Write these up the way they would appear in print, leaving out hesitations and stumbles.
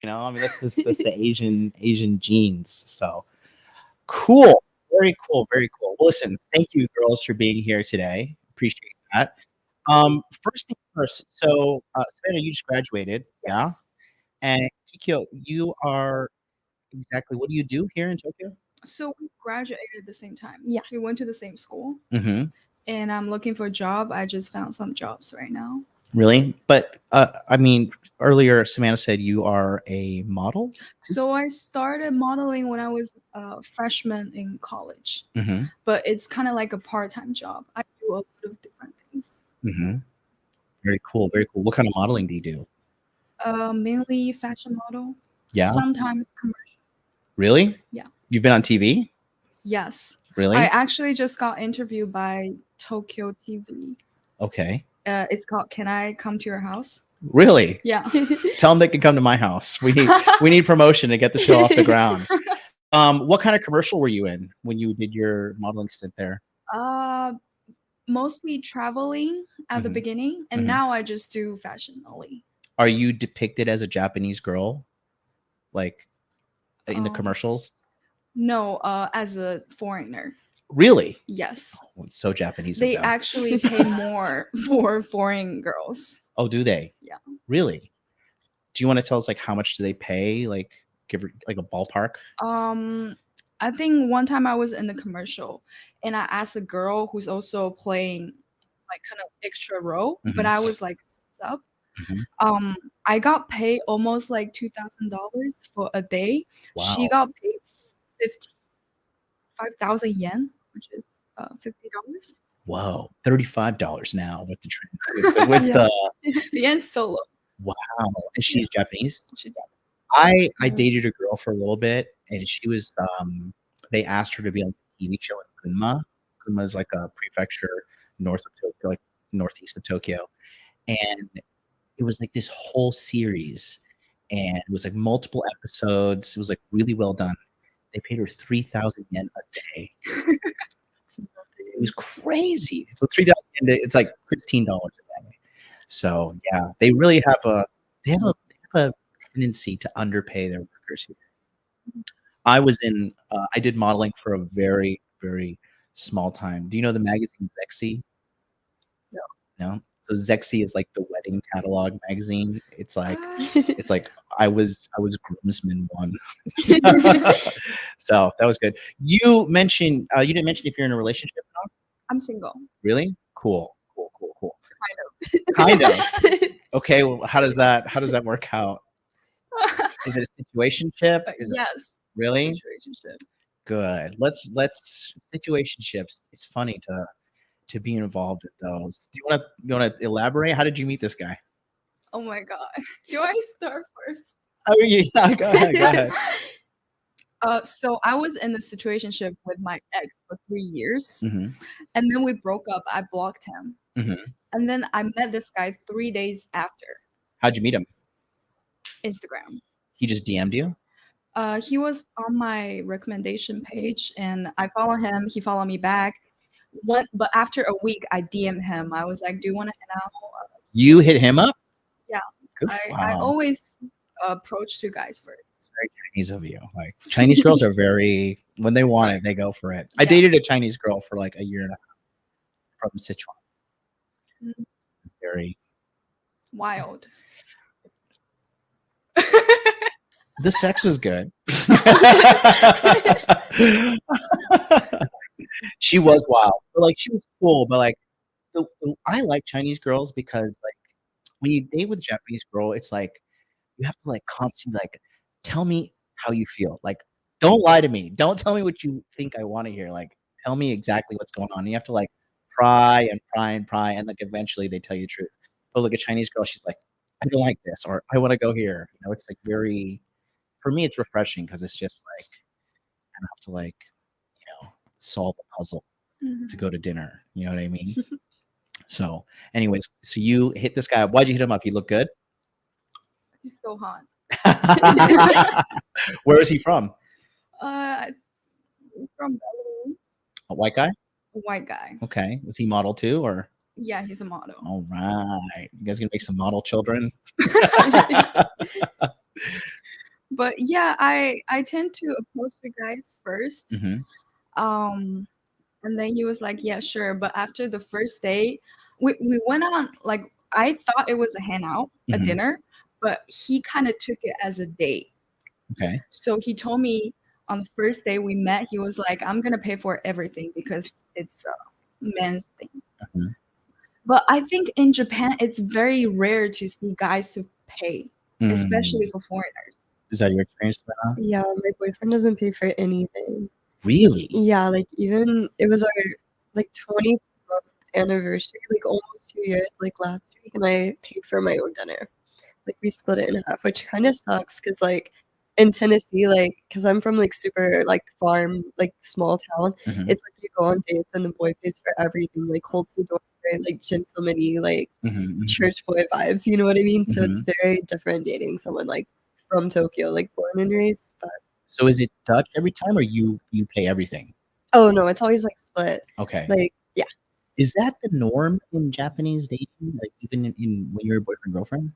I mean, that's the Asian genes. So cool. Very cool. Very cool. Well, listen, thank you, girls, for being here today. Appreciate that. First thing first. So, Savannah, you just graduated, yeah? Yes. And Kikyo, you are exactly what do you do here in Tokyo? So we graduated at the same time. Yeah. We went to the same school, Mm-hmm. and I'm looking for a job. I just found some jobs right now. Really? But I mean, earlier Savannah said you are a model. So I started modeling when I was a freshman in college, Mm-hmm. but it's kind of like a part-time job. I do a lot of different things. Mm-hmm. Very cool. Very cool. What kind of modeling do you do? Mainly fashion model, Yeah. sometimes commercial. Really? Yeah. You've been on TV? Yes. Really? I actually just got interviewed by Tokyo TV. Okay. It's called "Can I Come to Your House?" Really? Yeah. Tell them they can come to my house. We need promotion to get the show off the ground. What kind of commercial were you in when you did your modeling stint there? Mostly traveling at the Mhm. beginning, and Mhm. now I just do fashion only. Are you depicted as a Japanese girl, like in the Um, commercials? No, as a foreigner. Really? Yes. Oh, it's so Japanese of They them. actually pay more for foreign girls. Oh, do they? Yeah. Really? Do you want to tell us like how much do they pay? Like give like a ballpark? I think one time I was in the commercial and I asked a girl who's also playing like kind of extra role, but Mhm. I was like sub. Mhm. I got paid almost like $2,000 for a day. She Wow. got paid 55,000 yen, which is $50. Whoa. $35 now with the with Yeah. the The yen's so low. wow. And she's Japanese? She got I Mm. dated a girl for a little bit, and she was they asked her to be on a TV show in Gunma. Gunma is like a prefecture north of Tokyo, like northeast of Tokyo, and it was like this whole series, and it was like multiple episodes. It was like really well done. They paid her 3,000 yen a day. It was crazy. So 3,000 yen, it's like $15 a day. So yeah, they really have a tendency to underpay their workers here. I did modeling for a very, very small time. Do you know the magazine Zexy? No. No? So Zexy is like the wedding catalog magazine. It's like Ah. I was groomsman one. So that was good. You mentioned you didn't mention if you're in a relationship or not. I'm single. Really? Cool. Cool, cool, cool. Kind of. Okay, well, how does that work out? Is it a situationship? Is it Yes. really? Situationship. Good. Let's situationships. It's funny to be involved with those. Do you wanna elaborate? How did you meet this guy? Oh my god. Do I start first? Oh yeah, go ahead, go ahead. So I was in a situationship with my ex for 3 years, Mhm, and then we broke up. I blocked him, mhm. and then I met this guy 3 days after. How'd you meet him? Instagram. He just DM'd you? He was on my recommendation page, and I follow him. He followed me back. But after a week, I DM him. I was like, "Do you want to hang out?" You hit him up? Yeah. Good. I Wow. always approach two guys first. It's very Chinese of you. Like Chinese girls are very when they want it, they go for it. I Yeah. dated a Chinese girl for like a year and a half from Sichuan. Mm. It's very Wild. the sex was good. She was wild, but like she was cool. But like, I like Chinese girls because like when you date with a Japanese girl, it's like you have to like constantly like tell me how you feel. Like, don't lie to me. Don't tell me what you think I want to hear. Like, tell me exactly what's going on. You have to like pry and pry and pry, and like eventually they tell you the truth. But like a Chinese girl, she's like, I don't like this, or I want to go here. It's like very for me, it's refreshing because it's just like I don't have to like solve a puzzle to go to dinner. You know what I mean? So, anyways, so you hit this guy up. Why'd you hit him up? He looked good. He's so hot. Where is he from? He's from Belarus. A white guy? A white guy. Okay. Was he model too, or? Yeah, he's a model. All right. You guys gonna make some model children? But yeah, I tend to approach the guys first. Mhm. Um, and then he was like, "Yeah, sure." But after the first day, we went on like I thought it was a hangout, a Mhm. dinner, but he kind of took it as a date. Okay. So he told me on the first day we met, he was like, "I'm gonna pay for everything because it's a men's thing." Mhm. But I think in Japan, it's very rare to see guys to pay, especially Mm. for foreigners. Is that your experience, Savannah? Yeah, my boyfriend doesn't pay for anything. Really? Yeah, like even it was our like 20th anniversary, like almost 2 years, like last week, and I paid for my own dinner. Like we split it in half, which kind of sucks because like in Tennessee, like because I'm from like super like farm, like small town, Mhm. it's like you go on dates and the boy pays for everything, like holds the door, very, like gentleman-y, like Mhm, mhm, church boy vibes, you know what I mean? So it's mhm. very different dating someone like from Tokyo, like born and raised. But So is it Dutch every time, or you pay everything? oh no, it's always like split. Okay. Like yeah, Is that the norm in Japanese dating? Like, even in when you're a boyfriend, girlfriend?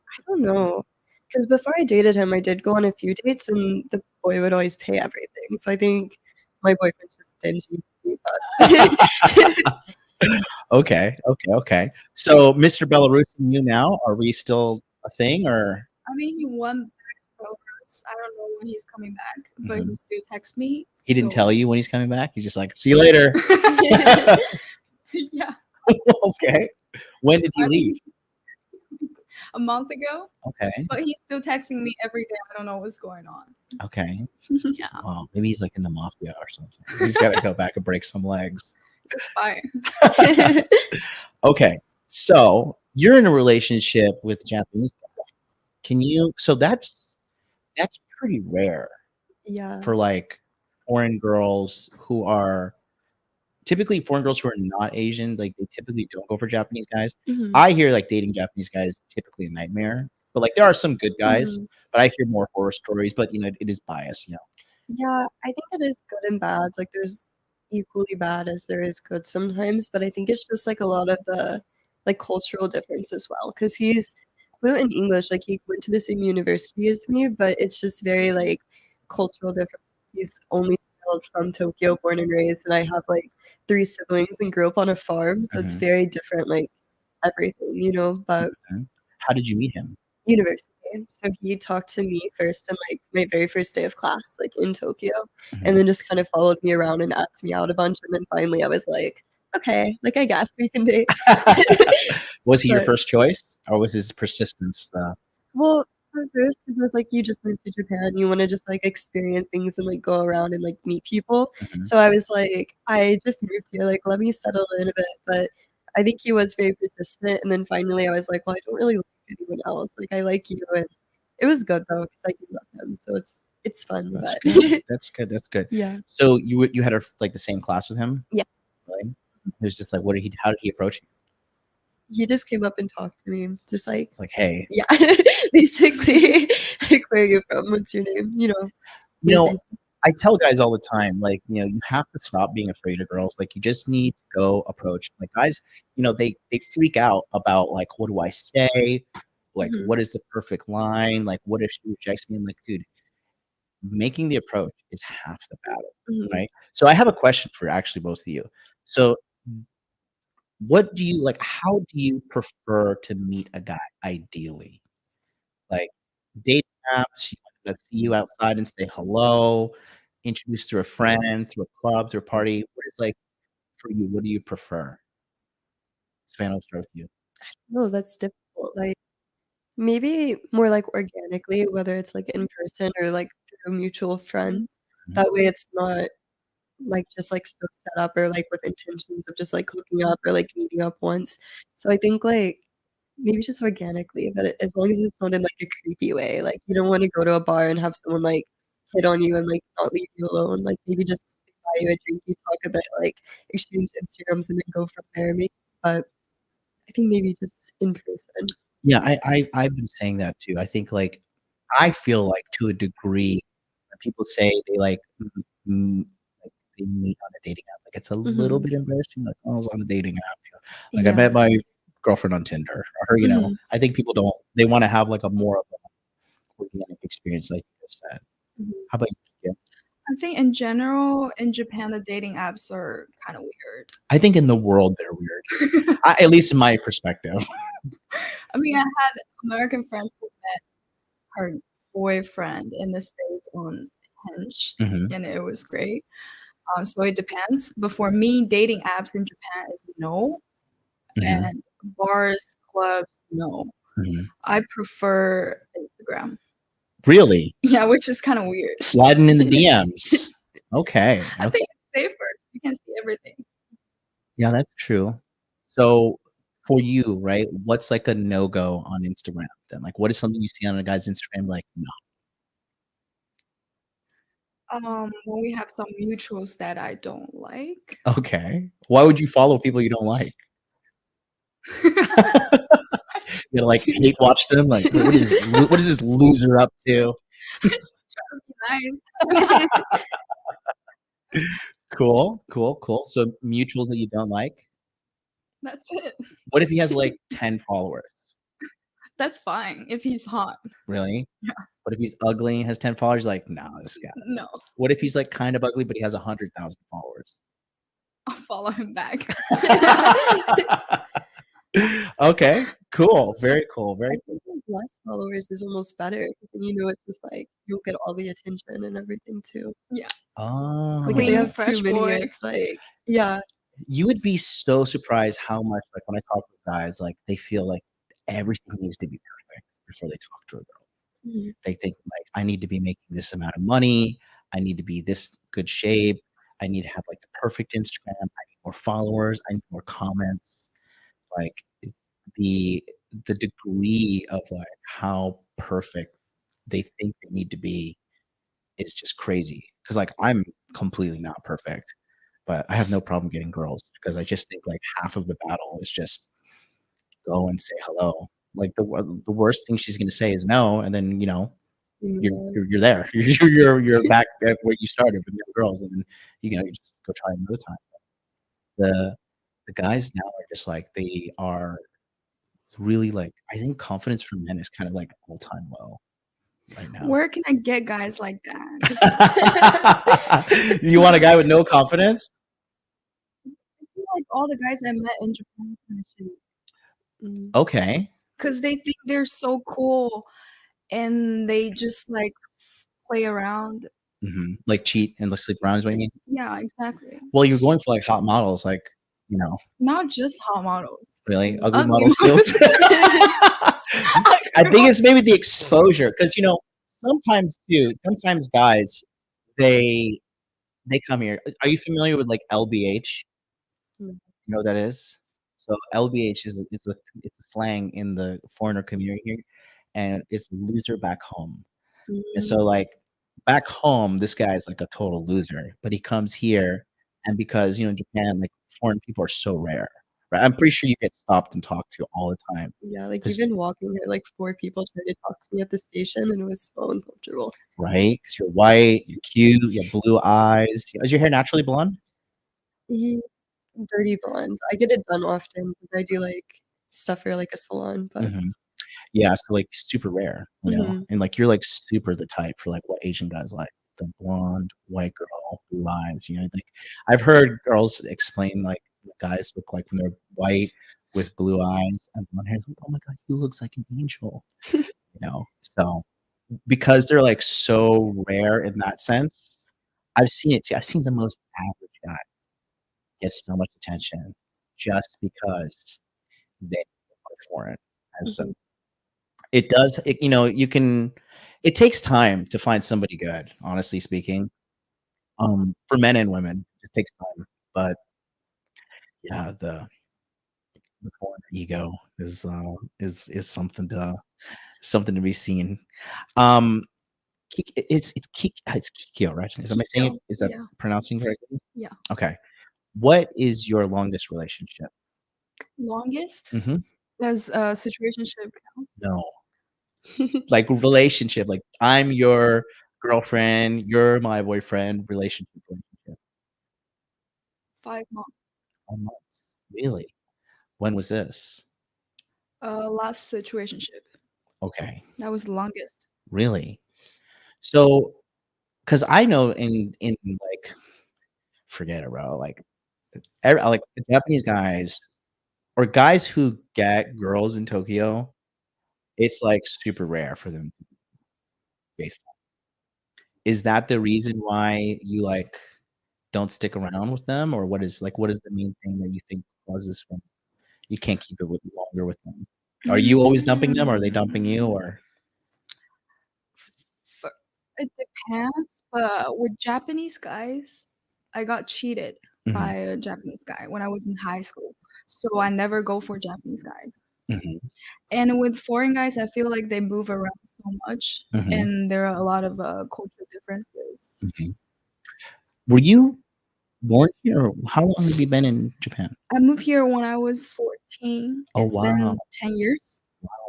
I don't know. Because before I dated him, I did go on a few dates, and the boy would always pay everything. So I think my boyfriend's just stingy. But Okay, okay, okay. So, Mr. Belarus and you now, are we still a thing, or I mean, he went back to Belarus. I don't know when he's coming back, but he Mhm. still texts me. He didn't So tell you when he's coming back? He's just like, "See you later." yeah, Okay. When did he I leave? think a month ago. Okay, But he's still texting me every day. I don't know what's going on. okay. Yeah, Well, maybe he's, like, in the mafia or something. He's gotta go back and break some legs. he's a spy. Okay, so you're in a relationship with a Japanese guy. Can you so that's pretty rare yeah. for, like, foreign girls who are typically foreign girls who are not Asian, like, they typically don't go for Japanese guys. Mhm, I hear, like, dating Japanese guys is typically a nightmare, but, like, there are some good guys, mhm. but I hear more horror stories, but, it is biased, you know? Yeah, I think it is good and bad. Like, there's equally bad as there is good sometimes, but I think it's just, like, a lot of the, like, cultural difference as well. Because he's fluent in English, like, he went to the same university as me, but it's just very, like, cultural difference. He's only child from Tokyo, born and raised, and I have, like, 3 siblings and grew up on a farm, so it's Mhm, very different, like, everything, you know? But mhm. How did you meet him? university. So he talked to me first in, like, my very first day of class, like, in Tokyo, and Mhm. then just kind of followed me around and asked me out a bunch, and then finally I was like, "Okay, like, I guess we can date." Was he your But first choice, or was his persistence the well, at first, 'cause it was like you just moved to Japan, you wanna just, like, experience things and, like, go around and, like, meet people. Mhm. So I was like, "I just moved here, like, let me settle in a bit," but I think he was very persistent, and then finally I was like, "Well, I don't really like anyone else, like, I like you," and it was good though, 'cause I do love him, so it's fun, That's but good, that's good, that's good. yeah. So you had a like, the same class with him? Yes. Right? It was just like, what did he how did he approach you? He just came up and talked to me, just Just like it's like, "Hey." yeah, basically, like, "Where are you from? What's your name?" You know, You very know, basic. I tell guys all the time, like, you have to stop being afraid of girls, like, you just need to go approach like, guys, they freak out about, like, "What do I say?" Like, Mhm, "What is the perfect line?" Like, "What if she rejects me?" I'm like, "Dude, making the approach is half the battle," mhm, right? So I have a question for actually both of you. So, what do you like, how do you prefer to meet a guy ideally? Like, dating apps, you wanna see you outside and say hello, introduced through a friend, through a club, through a party. What is, like, for you, what do you prefer? Savannah, will start with you. no, that's difficult, like, maybe more, like, organically, whether it's, like, in person or, like, through mutual friends. Mhm, That way it's not, like, just, like, so set up or, like, with intentions of just, like, hooking up or, like, meeting up once. So I think, like, maybe just organically, but as long as it's not in, like, a creepy way, like, you don't wanna go to a bar and have someone, like, hit on you and, like, not leave you alone, like, maybe just they buy you a drink, you talk a bit, like, exchange Instagrams and then go from there, maybe, but I think maybe just in person. yeah, I've been saying that too. I think, like, I feel like to a degree, when people say they, like, like, they meet on a dating app, like, it's a little Mhm. bit embarrassing, like, "Oh, I was on a dating app," like, "I met Yeah. my girlfriend on Tinder," or, Mhm. I think people don't they wanna have, like, a more of an organic experience, like 100%. Mhm. How about you? I think in general, in Japan, the dating apps are kind of weird. I think in the world they're weird. At least in my perspective. I mean, I had American friends who met her boyfriend in the States on Hinge, Mhm, and it was great. So it depends. But for me, dating apps in Japan is no, mhm, and bars, clubs, no. mhm. I prefer Instagram. Really? Yeah, which is kind of weird. Sliding in the DMs. Okay, I okay. think it's safer. You can see everything. Yeah, that's true. So, for you, right, what's like a no-go on Instagram then? Like, what is something you see on a guy's Instagram like, "No." When we have some mutuals that I don't like. Okay. Why would you follow people you don't like? You know, like, hate watch them? Like, what is this loser up to?" I just try to be nice. Cool, cool, cool. So, mutuals that you don't like? That's it. What if he has, like, 10 followers? That's fine if he's hot. Really? Yeah. What if he's ugly and has 10 followers? Like, "No, this guy." No, What if he's, like, kind of ugly, but he has 100,000 followers? I'll follow him back. Okay, cool, So very cool, I very think like less followers is almost better, 'cause then you know it's just like you'll get all the attention and everything too. Yeah, Like if they clean, Oh. have too fresh many, boy. it's like yeah. You would be so surprised how much, like, when I talk with guys, like, they feel like everything needs to be perfect before they talk to a girl. Mhm. They think, like, "I need to be making this amount of money. I need to be this good shape. I need to have, like, the perfect Instagram. I need more followers. I need more comments." Like, the the degree of, like, how perfect they think they need to be is just crazy. Because like, I'm completely not perfect, but I have no problem getting girls because I just think, like, half of the battle is just go and say hello. Like, the worst thing she's gonna say is no, and then, Yeah. you're there. You're back at where you started with young girls, and then, you just go try another time. The the guys now are just like they are really, like I think confidence for men is kinda, like, all-time low right now. Where can I get guys like that? 'Cause You want a guy with no confidence? I feel like all the guys I met in Japan kinda shitty. Mhm. Okay. 'Cause they think they're so cool and they just, like, play around. Mhm. Like, cheat and, like, sleep around is what you mean? Yeah, exactly. Well, you're going for, like, hot models, like, you know Not just hot models. really? Ugly Ugly models too? models. I Ugly think it's maybe the exposure, 'cause, sometimes too, sometimes guys, they they come here. Are you familiar with, like, LBH? Mm. You know what that is? So LBH it's a slang in the foreigner community here, and it's loser back home. And so, Mhm. like, back home, this guy is like a total loser, but he comes here, and because, in Japan, like, foreign people are so rare, right? I'm pretty sure you get stopped and talked to all the time, Yeah, like 'cause even walking here, like 4 people tried to talk to me at the station and it was so uncomfortable. right? 'Cause you're white, you're cute, you have blue eyes. Is your hair naturally blonde? Ye dirty blonde. I get it done often because I do like stuff for like a salon, but Mhm. Yeah, so, like, super rare, mhm. and, like, you're, like, super the type for, like, what Asian guys like, the blonde, white girl, blue eyes, like, I've heard girls explain, like, what guys look like when they're white with blue eyes and blonde hair, like, "Oh my god, he looks like an angel," So, because they're, like, so rare in that sense, I've seen it too. I've seen the most average guy get so much attention just because they are foreign, and so Mhm. it does you can it takes time to find somebody good, honestly speaking, for men and women, it takes time, but yeah, the foreign ego is something to be seen. Um, it's Kikyo, right? Am I saying it Kikyo. is that Yeah, pronouncing correctly? yeah. Okay. What is your longest relationship? Longest? Mhm. Does, situationship count? No. Like, relationship, like, I'm your girlfriend, you're my boyfriend, relationship. 5 months. 4 months. Really? When was this? Last situationship. Okay. That was the longest. Really? So, because I know in like forget it, bro. Like Japanese guys or guys who get girls in Tokyo, it's like super rare for them to be faithful. Is that the reason why you like don't stick around with them, or what is the main thing that you think causes from you can't keep it with longer with them? Are you always dumping them? Or are they dumping you? Or For, it depends, but with Japanese guys, I got cheated Mhm, by a Japanese guy when I was in high school. So I never go for Japanese guys. mhm, And with foreign guys, I feel like they move around so much mhm, and there are a lot of cultural differences. mhm. Were you born here, or how long have you been in Japan? I moved here when I was 14. Oh, It's wow. been 10 years.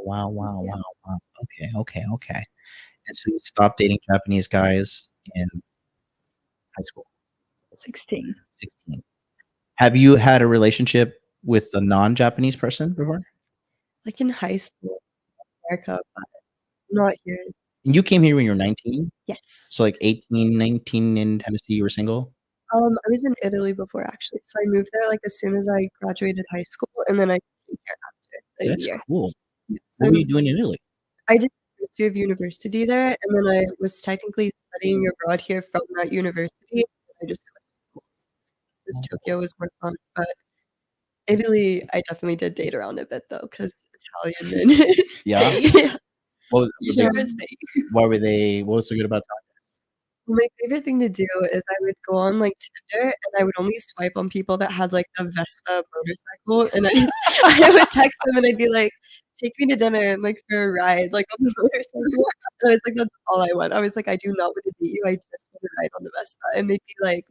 Wow, wow, Yeah, wow, wow. Okay, okay, okay. And so you stopped dating Japanese guys in high school, 16. 16. Have you had a relationship with a non-Japanese person before? Like in high school in America, but not here. And you came here when you were 19? Yes. So, like, 18, 19 in Tennessee, you were single? I was in Italy before actually. So I moved there like as soon as I graduated high school and then I came here after a That's year. cool. Yeah, What so were you doing in Italy? I did University of University there, and then I was technically studying abroad here from that university. I just switched schools because Tokyo was more fun. But Italy, I definitely did date around a bit though, because Italian and Yeah? yeah, What was you was it share a state. what was so good about My favorite thing to do is I would go on, like, Tinder, and I would only swipe on people that had, like, the Vespa motorcycle, and I I would text them and I'd be like, "Take me to dinner, like, for a ride, like, on the motorcycle." And I was like, "That's all I want." I was like, "I do not wanna date you, I just wanna ride on the Vespa." And they'd be like,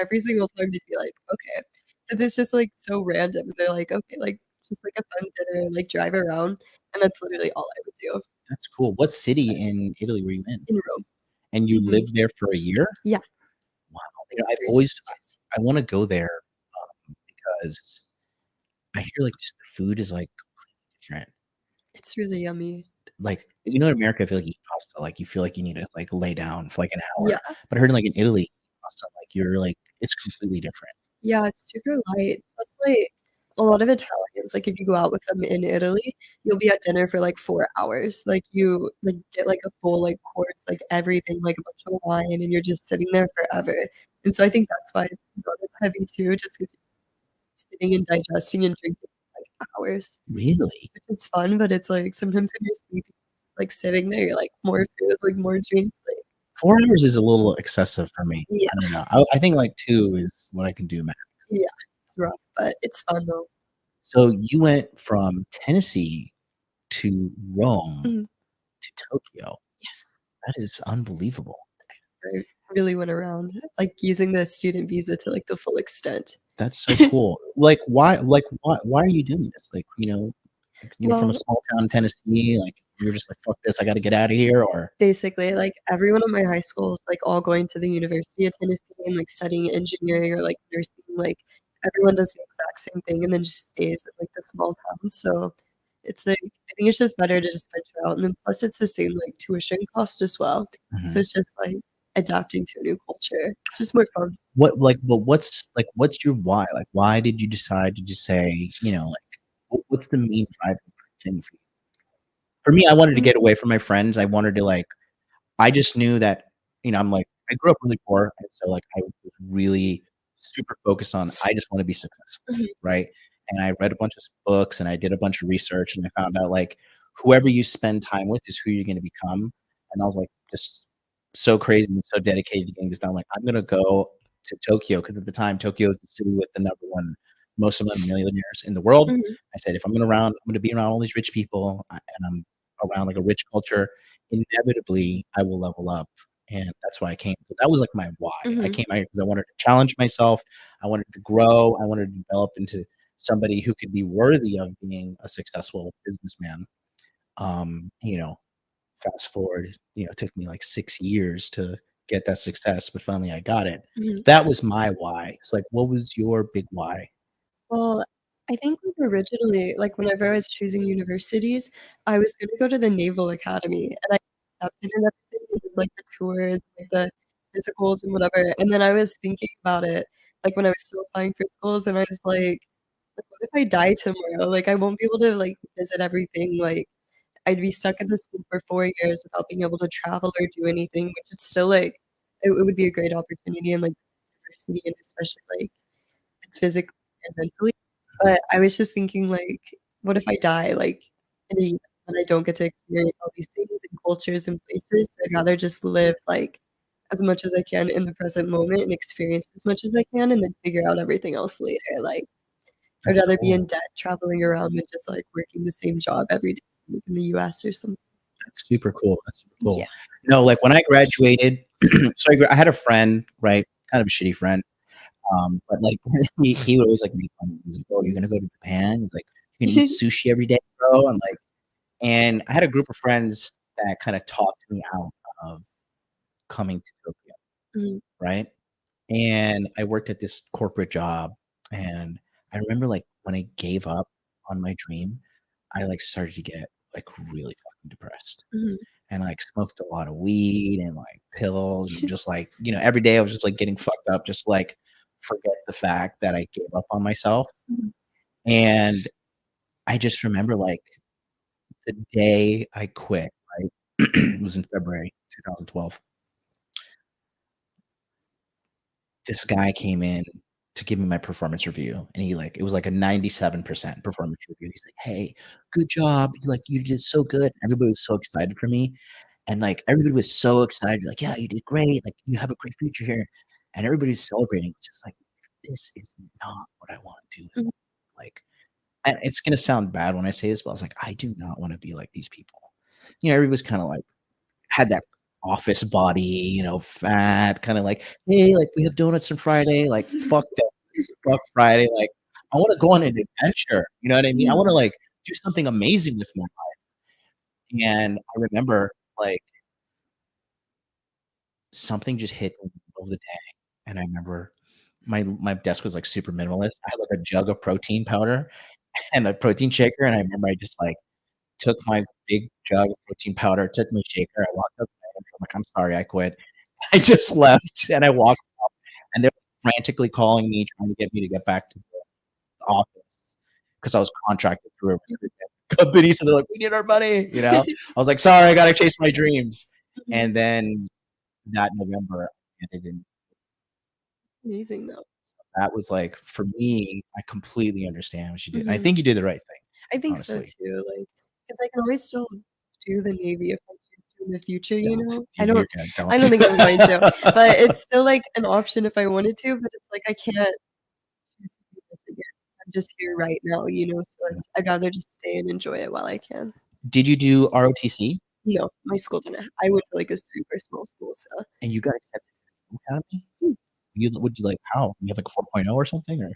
every single time they'd be like, "Okay." 'Cause it's just, like, so random, and they're like, "Okay," like, just, like, a fun dinner, like, drive around, and that's literally all I would do. That's cool. What city in Italy were you in? In Rome. And you Mhm. lived there for a year? Yeah, Wow. like I've 3 or always 6 years. I wanna go there, because I hear, like, just the food is, like, different. It's really yummy. Like, in America, I feel like you eat pasta, like, you feel like you need to, like, lay down for, like, an Yeah. hour. But I heard, like, in Italy, pasta, like, you're, like it's completely different. Yeah, it's super light. Plus, like, a lot of Italians, like, if you go out with them in Italy, you'll be at dinner for, like, 4 hours. Like, you, like, get, like, a full, like, course, like, everything, like, a bunch of wine, and you're just sitting there forever. And so I think that's why it's not as heavy too, just 'cause you're sitting and digesting and drinking for, like, hours, Really? which is fun, but it's, like, sometimes when you're sleepy, like, sitting there, you're like, more food, like, more drinks, like 4 hours is a little excessive for me. yeah, I don't know. I think, like, 2 is what I can do max. yeah, it's rough, but it's fun though. So you went from Tennessee to Rome Mhm. to Tokyo. Yes. That is unbelievable. I really went around, like, using the student visa to, like, the full extent. That's so cool. Why are you doing this? Like, you were from a Well, small town in Tennessee, like, you were just like, "Fuck this, I gotta get outta here," or basically, like, everyone in my high school is, like, all going to the University of Tennessee and, like, studying engineering or, like, nursing, like, everyone does the exact same thing and then just stays in, like, the small towns, so it's, like I think it's just better to just venture out, and then plus it's the same, like, tuition cost as well, so Mhm. it's just, like, adapting to a new culture. It's just more fun. What's your why? Like, why did you decide to just say, what's the main driving thing for you? For me, I wanted to Mhm, get away from my friends. I wanted to, like I just knew that, I'm like I grew up really poor, and so, like, I was really super focused on I just wanna be successful, mhm, right? And I read a bunch of books, and I did a bunch of research, and I found out, like, whoever you spend time with is who you're gonna become, and I was, like, just so crazy and so dedicated to getting this done, like, I'm gonna go to Tokyo because at the time, Tokyo is the city with the number 1 most amount of millionaires in the world. mhm, I said, "If I'm gonna be around all these rich people, and I'm around, like, a rich culture, inevitably, I will level up," and that's why I came. So that was, like, my why. I mhm, came out here because I wanted to challenge myself, I wanted to grow, I wanted to develop into somebody who could be worthy of being a successful businessman. You know, fast forward, it took me, like, 6 years to get that success, but finally I got it. mhm. That was my why. It's like, what was your big why? Well, I think, like, originally, like, whenever I was choosing universities, I was gonna go to the Naval Academy, and I accepted and everything, and did, like, the tours, like, the physicals and whatever, and then I was thinking about it, like, when I was still applying for schools, and I was like, "What if I die tomorrow?" Like, I won't be able to, like, visit everything, like, I'd be stuck at the school for 4 years without being able to travel or do anything, which it's still, like it would be a great opportunity and, like, university and especially, like, physically and mentally, but I was just thinking, like, what if I die, like, in a year and I don't get to experience all these things and cultures and places? I'd rather just live, like, as much as I can in the present moment and experience as much as I can and then figure out everything else later, like, I'd That's rather be cool. in debt traveling around than just, like, working the same job every day like in the US or something. That's super cool. That's super Yeah. cool. No, like when I graduated, so I had a friend, right? Kind of a shitty friend. But like he would always like make fun of me. He's like, "Oh, you're gonna go to Japan?" He's like, "You're gonna eat sushi every day, bro." And I had a group of friends that kind of talked me out of coming to Tokyo, Mhm, right? And I worked at this corporate job, and I remember like when I gave up on my dream, I like started to get like really fucking depressed. mhm. And like smoked a lot of weed and like pills and just like, every day I was just like getting fucked up, just like forget the fact that I gave up on myself. Mhm, And I just remember like the day I quit, right? It was in February 2012. This guy came in to give me my performance review, and it was like a 97% performance review. He's like, "Hey, good job. You did so good." Everybody was so excited for me. And like everybody was so excited, like, "Yeah, you did great. Like you have a great future here." And everybody's celebrating, just like this is not what I want to do. mhm, Like, and it's gonna sound bad when I say this, but I was like, I do not want to be like these people. Everybody's kind of like had that office body, fat, kind of like, hey, like we have donuts on Friday, like fuck donuts, fuck Friday, like I want to go on an adventure. You know what I mean? I want to mhm, like do something amazing with my life. And I remember like something just hit me in the middle of the day, and I remember my desk was like super minimalist. I had like a jug of protein powder and a protein shaker, and I remember I just like took my big jug of protein powder, took my shaker, I walked up to my manager, I'm like, "I'm sorry, I quit." I just left and I walked out, and they're frantically calling me, trying to get me to get back to the office because I was contracted through a recruitment company, so they're like, "We need our money," you know? I was like, "Sorry, I gotta chase my dreams." mhm. And then that November, I ended in Amazing though. that was like for me, I completely understand what you did. I Mhm. think you did the right thing, I think so honestly. too, like, 'cause I can always still do the Navy if I choose to in the future, you Don't. know? You're good. Don't. I don't think I'm going to, but it's still, like, an option if I wanted to, but it's like I can't choose to do this again. I'm just here right now, you know, so I'd rather just stay and enjoy it while I can. Did you do ROTC No, my school didn't. I went to, like, a super small school, so and you got accepted to the academy? hmm. Would you like how? You have like a 4.0 or something or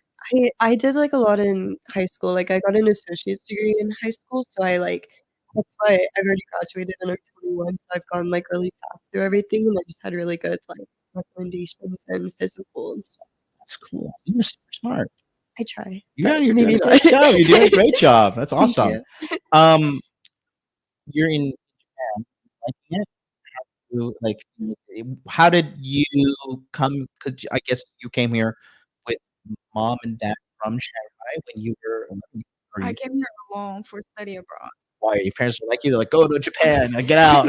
I did, like, a lot in high school, like, I got an associate's degree in high school, so that's why I've already graduated and I'm 21, so I've gone, like, really fast through everything, and I just had really good, like, recommendations and physical and stuff. that's cool. You're super smart. I try, Yeah, but you're doing maybe a not. great job. You're doing a great job. That's Thank awesome. you. Um, you're in Japan, liking it? Like, how did you come? Because I guess you came here with mom and dad from Shanghai when you were 11, or I you came here alone for study abroad. why your parents were like you? They're like, "Go to Japan, like, get out."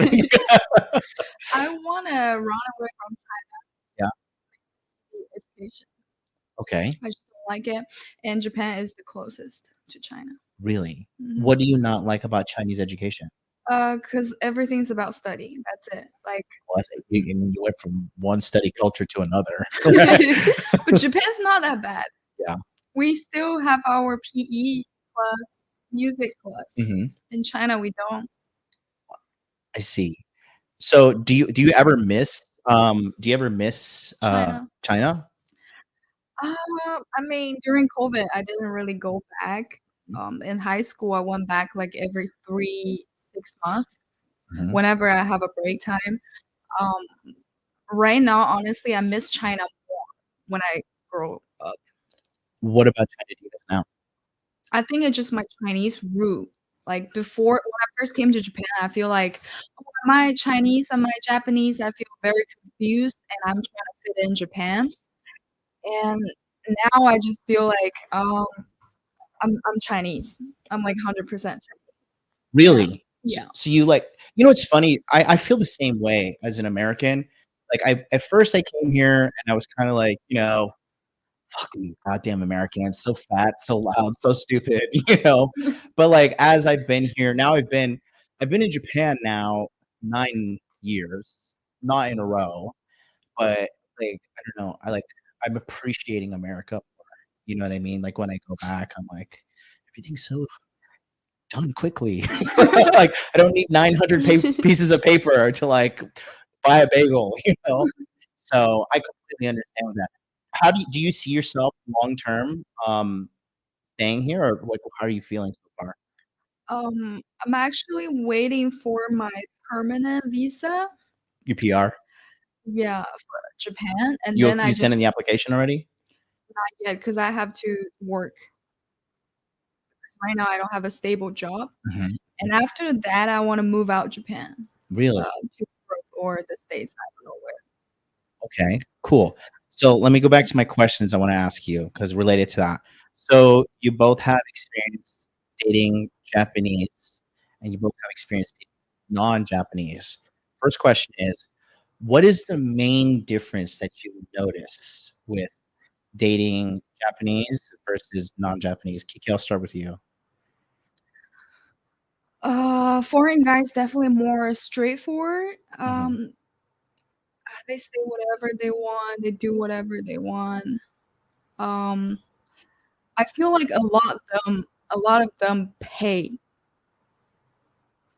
I wanna run away from Yeah, education. okay. I just don't like it, and Japan is the closest to China. Really? Mhm. What do you not like about Chinese education? 'Cause everything's about study, that's it, like Well, that's you went from one study culture to another. but Japan's not that bad. Yeah. We still have our PE class, music class. Mhm. In China, we don't. I see. So, do you ever miss, China China? I mean, during COVID, I didn't really go back. In high school, I went back, like, every 3, 6 months Mhm. whenever I have a break time. Um, right now, honestly, I miss China more when I grow up. What about China do you miss now? I think it's just my Chinese root. Like before, when I first came to Japan, I feel like, oh, am I Chinese? Am I Japanese? I feel very confused, and I'm trying to fit in Japan. And now I just feel like, I'm Chinese. I'm like 100% Chinese. Really? So, Yeah. so you like, you know, it's funny. I feel the same way as an American. Like at first I came here and I was kind of like, you know, fucking goddamn Americans, so fat, so loud, so stupid, you know. But like as I've been here, now I've been in Japan now 9 years, not in a row, but like I don't know, I'm appreciating America more. You know what I mean? Like when I go back, I'm like, everything's so done quickly. Like I don't need 900 pieces of paper to like buy a bagel, you know. So I completely understand that. How do you see yourself long term staying here, or like how are you feeling so far? I'm actually waiting for my permanent visa. UPR. Yeah, for Japan, and You then I you sent in just the application already? not yet because I have to work. 'Cause right now I don't have a stable job, Mhm. and after that I want to move out Japan, Really? to Europe or the States. I don't know where. Okay, cool. So let me go back to my questions I want to ask you because related to that. So you both have experience dating Japanese, and you both have experience dating non-Japanese. First question is, what is the main difference that you notice with dating Japanese versus non-Japanese? Kiki, I'll start with you. Foreign guys definitely more straightforward. Mhm. They say whatever they want. They do whatever they want. Um, I feel like a lot of them pay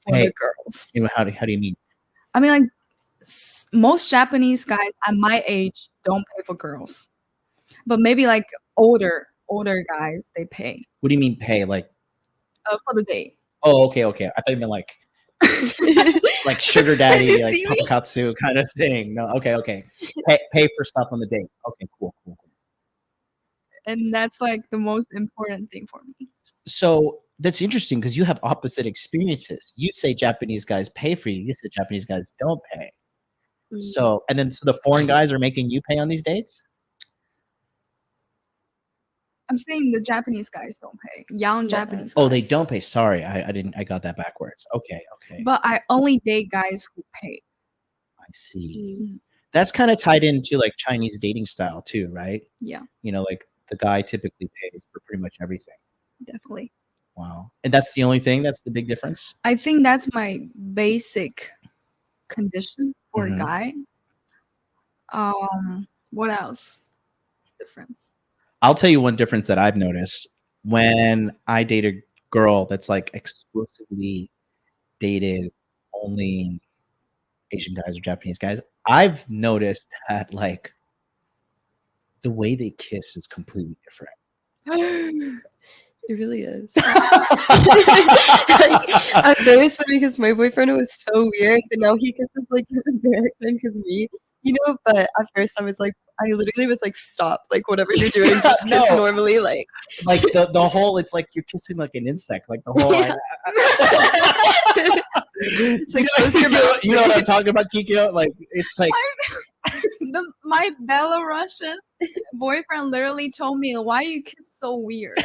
for Hey, the girls. you know, how do you mean? I mean, like most Japanese guys at my age don't pay for girls, but maybe like older guys they pay What do you mean pay? Like, for the date. oh, okay, okay. I thought you meant like sugar Did you daddy, like see me? papakatsu kind of thing. No, okay, okay. Pay for stuff on the date. Okay, cool, cool, cool. And that's like the most important thing for me. So that's interesting because you have opposite experiences. You say Japanese guys pay for you. You say Japanese guys don't pay. Mm, So and then so the foreign guys are making you pay on these dates? I'm saying the Japanese guys don't pay. Young yeah. Japanese Oh, they guys. don't pay. Sorry, I didn't. I got that backwards. Okay, okay. But I only date guys who pay. I see. Mm. Mm, That's kind of tied into like Chinese dating style too, right? yeah, You know, like the guy typically pays for pretty much everything. definitely. Wow. And that's the only thing? That's the big difference? I think that's my basic condition for a Mhm. guy. What else? What's the difference? I'll tell you one difference that I've noticed. When I date a girl that's like exclusively dated only Asian guys or Japanese guys, I've noticed that like the way they kiss is completely different. It really is. Like, at first, it's funny because my boyfriend was so weird, and now he kisses like his American because me, But at first, I was like, I literally was like, stop, like whatever you're doing, just kiss No, normally, like. like the whole it's like you're kissing like an insect, like the whole Yeah. It's like close your mouth. you know what I'm talking about, Kikyo? Like it's like My Belarusian boyfriend literally told me, "Why you kiss so weird?"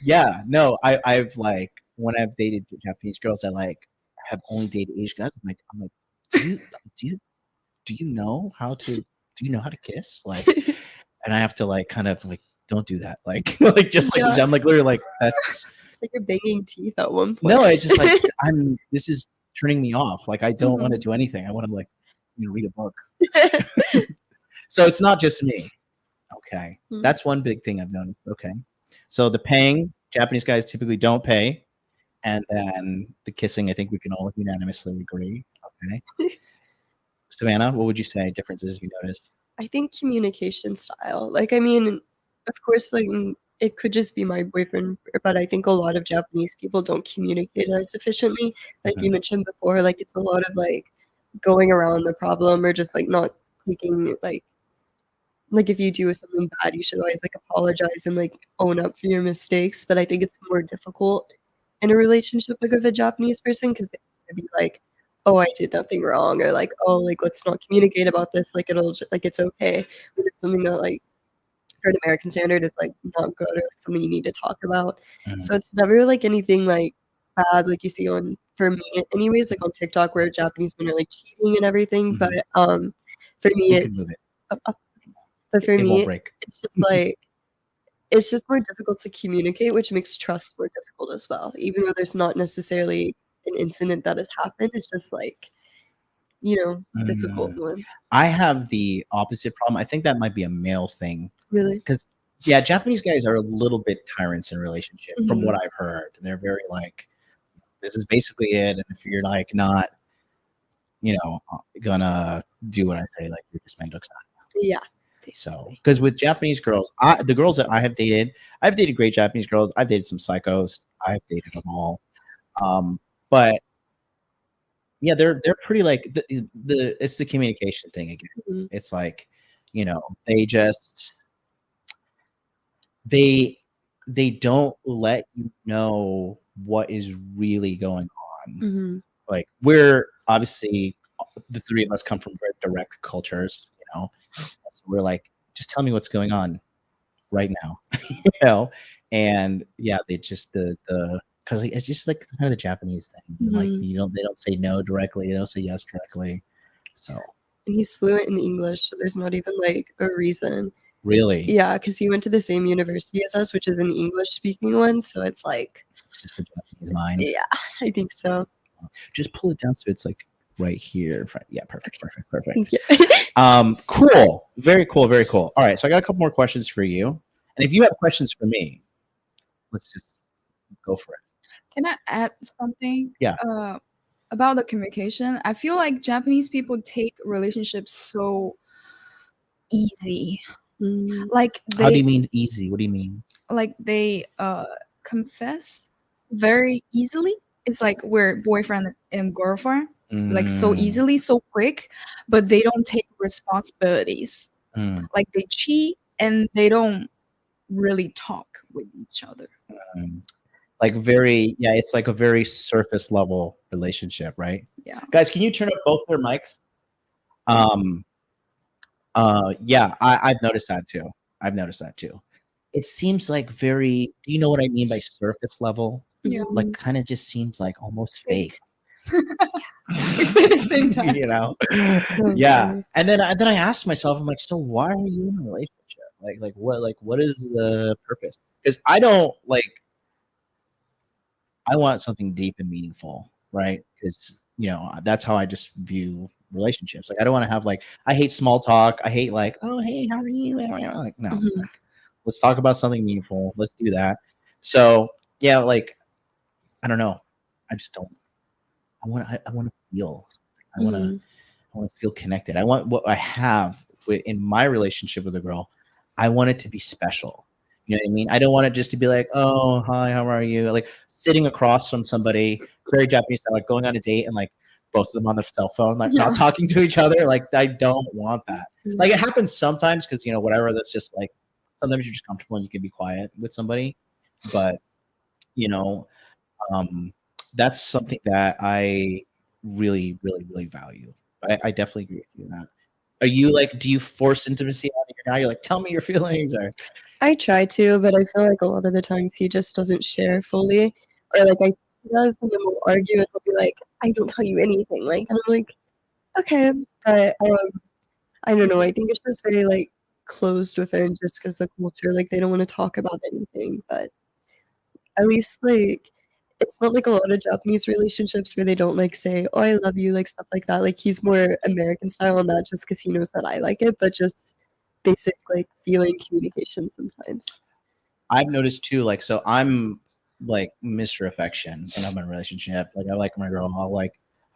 yeah, no, I've like when I've dated Japanese girls, I like have only dated Asian guys. I'm like, do you do you do you know how to kiss? Like, and I have to like kind of like don't do that. Like like just like Yeah. I'm like literally like that's It's like you're banging teeth at one point. no, it's just like this is turning me off. Like I don't want to Mhm. do anything. I want to like read a book. So it's not just me. Okay. Mm. That's one big thing I've noticed. Okay. So the paying, Japanese guys typically don't pay. And then the kissing, I think we can all unanimously agree. Okay. Savannah, what would you say differences you noticed? I think communication style. Like, I mean, of course, like it could just be my boyfriend, but I think a lot of Japanese people don't communicate as efficiently. Like you Mhm. mentioned before, like it's a lot of like going around the problem or just like not taking like like, if you do something bad, you should always, like, apologize and, like, own up for your mistakes, but I think it's more difficult in a relationship, like, with a Japanese person 'cause they to be like, "Oh, I did nothing wrong," or like, "Oh, like, let's not communicate about this, like, it'll j like, it's okay." When it's something that, like, for an American standard is, like, not good or, like, something you need to talk about. Mhm, So it's never, like, anything, like, bad, like you see on for me anyways, like, on TikTok where Japanese men are, like, cheating and everything, but, mhm. for me, You can it's move it. uh, but for It won't me, break. it's just, like it's just more difficult to communicate, which makes trust more difficult as well. Even though there's not necessarily an incident that has happened, it's just, like, difficult Mm. one. I have the opposite problem. I think that might be a male thing Really? because, yeah, Japanese guys are a little bit tyrants in relationship from what Mhm. I've heard. They're very like, "This is basically it, and if you're, like, not, gonna do what I say, like, you're just meant." Yeah, So, basically. because with Japanese girls, the girls that I have dated, I've dated great Japanese girls. I've dated some psychos. I've dated them all. But yeah, they're pretty like the it's the communication thing again. Mhm. It's like, they just they they don't let you know what is really going on. Mhm. Like we're obviously the three of us come from very direct cultures. So we're like, just tell me what's going on right now, you know? And yeah, they just the because it's just like kind of the Japanese thing. Like Mhm. they don't say no directly, they don't say yes directly. So And he's fluent in English, so there's not even, like, a reason. really, Yeah, 'cause he went to the same university as us, which is an English-speaking one, so it's like it's just the Japanese mind. yeah, I think so. Just pull it down so it's like right here. Yeah, perfect, Okay, perfect, thank perfect. you. Cool. Very cool, very cool. All right, so I got a couple more questions for you. And if you have questions for me, let's just go for it. Can I add something, Yeah. uh, about the communication? I feel like Japanese people take relationships so easy. Mm, Like How do they you mean easy? What do you mean? like they confess very easily. It's like we're boyfriend and girlfriend, like so Mm, easily, so quick, but they don't take responsibilities. mm, Like they cheat and they don't really talk with each other. mm. Like very, yeah, it's like a very surface level relationship, right? Yeah. Guys, can you turn up both their mics? Um, yeah, I've noticed that too. I've noticed that too. It seems like very, do you know what I mean by surface level? Yeah. Like mhm. kind of just seems like almost Fake. fake. We say the same time. you know? So Yeah. funny. And then I asked myself, I'm like, so why are you in a relationship? What is the purpose? Because I don't like I want something deep and meaningful, right? Because that's how I just view relationships. Like I don't want to have like I hate small talk. I hate like, oh hey, how are you? Like no, Mhm, like let's talk about something meaningful. Let's do that. So yeah, like I don't know. I just don't. I want to feel. I want to. mhm. I want to feel connected. I want what I have in my relationship with a girl. I want it to be special. You know what I mean? I don't want it just to be like, oh, hi, how are you? Like sitting across from somebody, very Japanese style, like going on a date and like both of them on their cell phone, like Yeah. not talking to each other. Like I don't want that. Like it Yeah. happens sometimes because whatever. That's just like sometimes you're just comfortable and you can be quiet with somebody, but you know, um, that's something that I really, really, really value. I definitely agree with you on that. Are you like, do you force intimacy on your guy? You're like, tell me your feelings, or I try to, but I feel like a lot of the times he just doesn't share fully, or, like, he does, and then we'll argue, and he'll be like, "I don't tell you anything," like, and I'm like, "Okay," but, I don't know, I think it's just very, like, closed within just 'cause the culture, like, they don't wanna talk about anything, but at least, like, it's not like a lot of Japanese relationships where they don't, like, say, "Oh, I love you," like, stuff like that, like, he's more American style on that just 'cause he knows that I like it, but just basic, like, feeling communication sometimes. I've noticed too. Like, so I'm like Mr. Affection when I'm in a relationship. Like, I like my girl.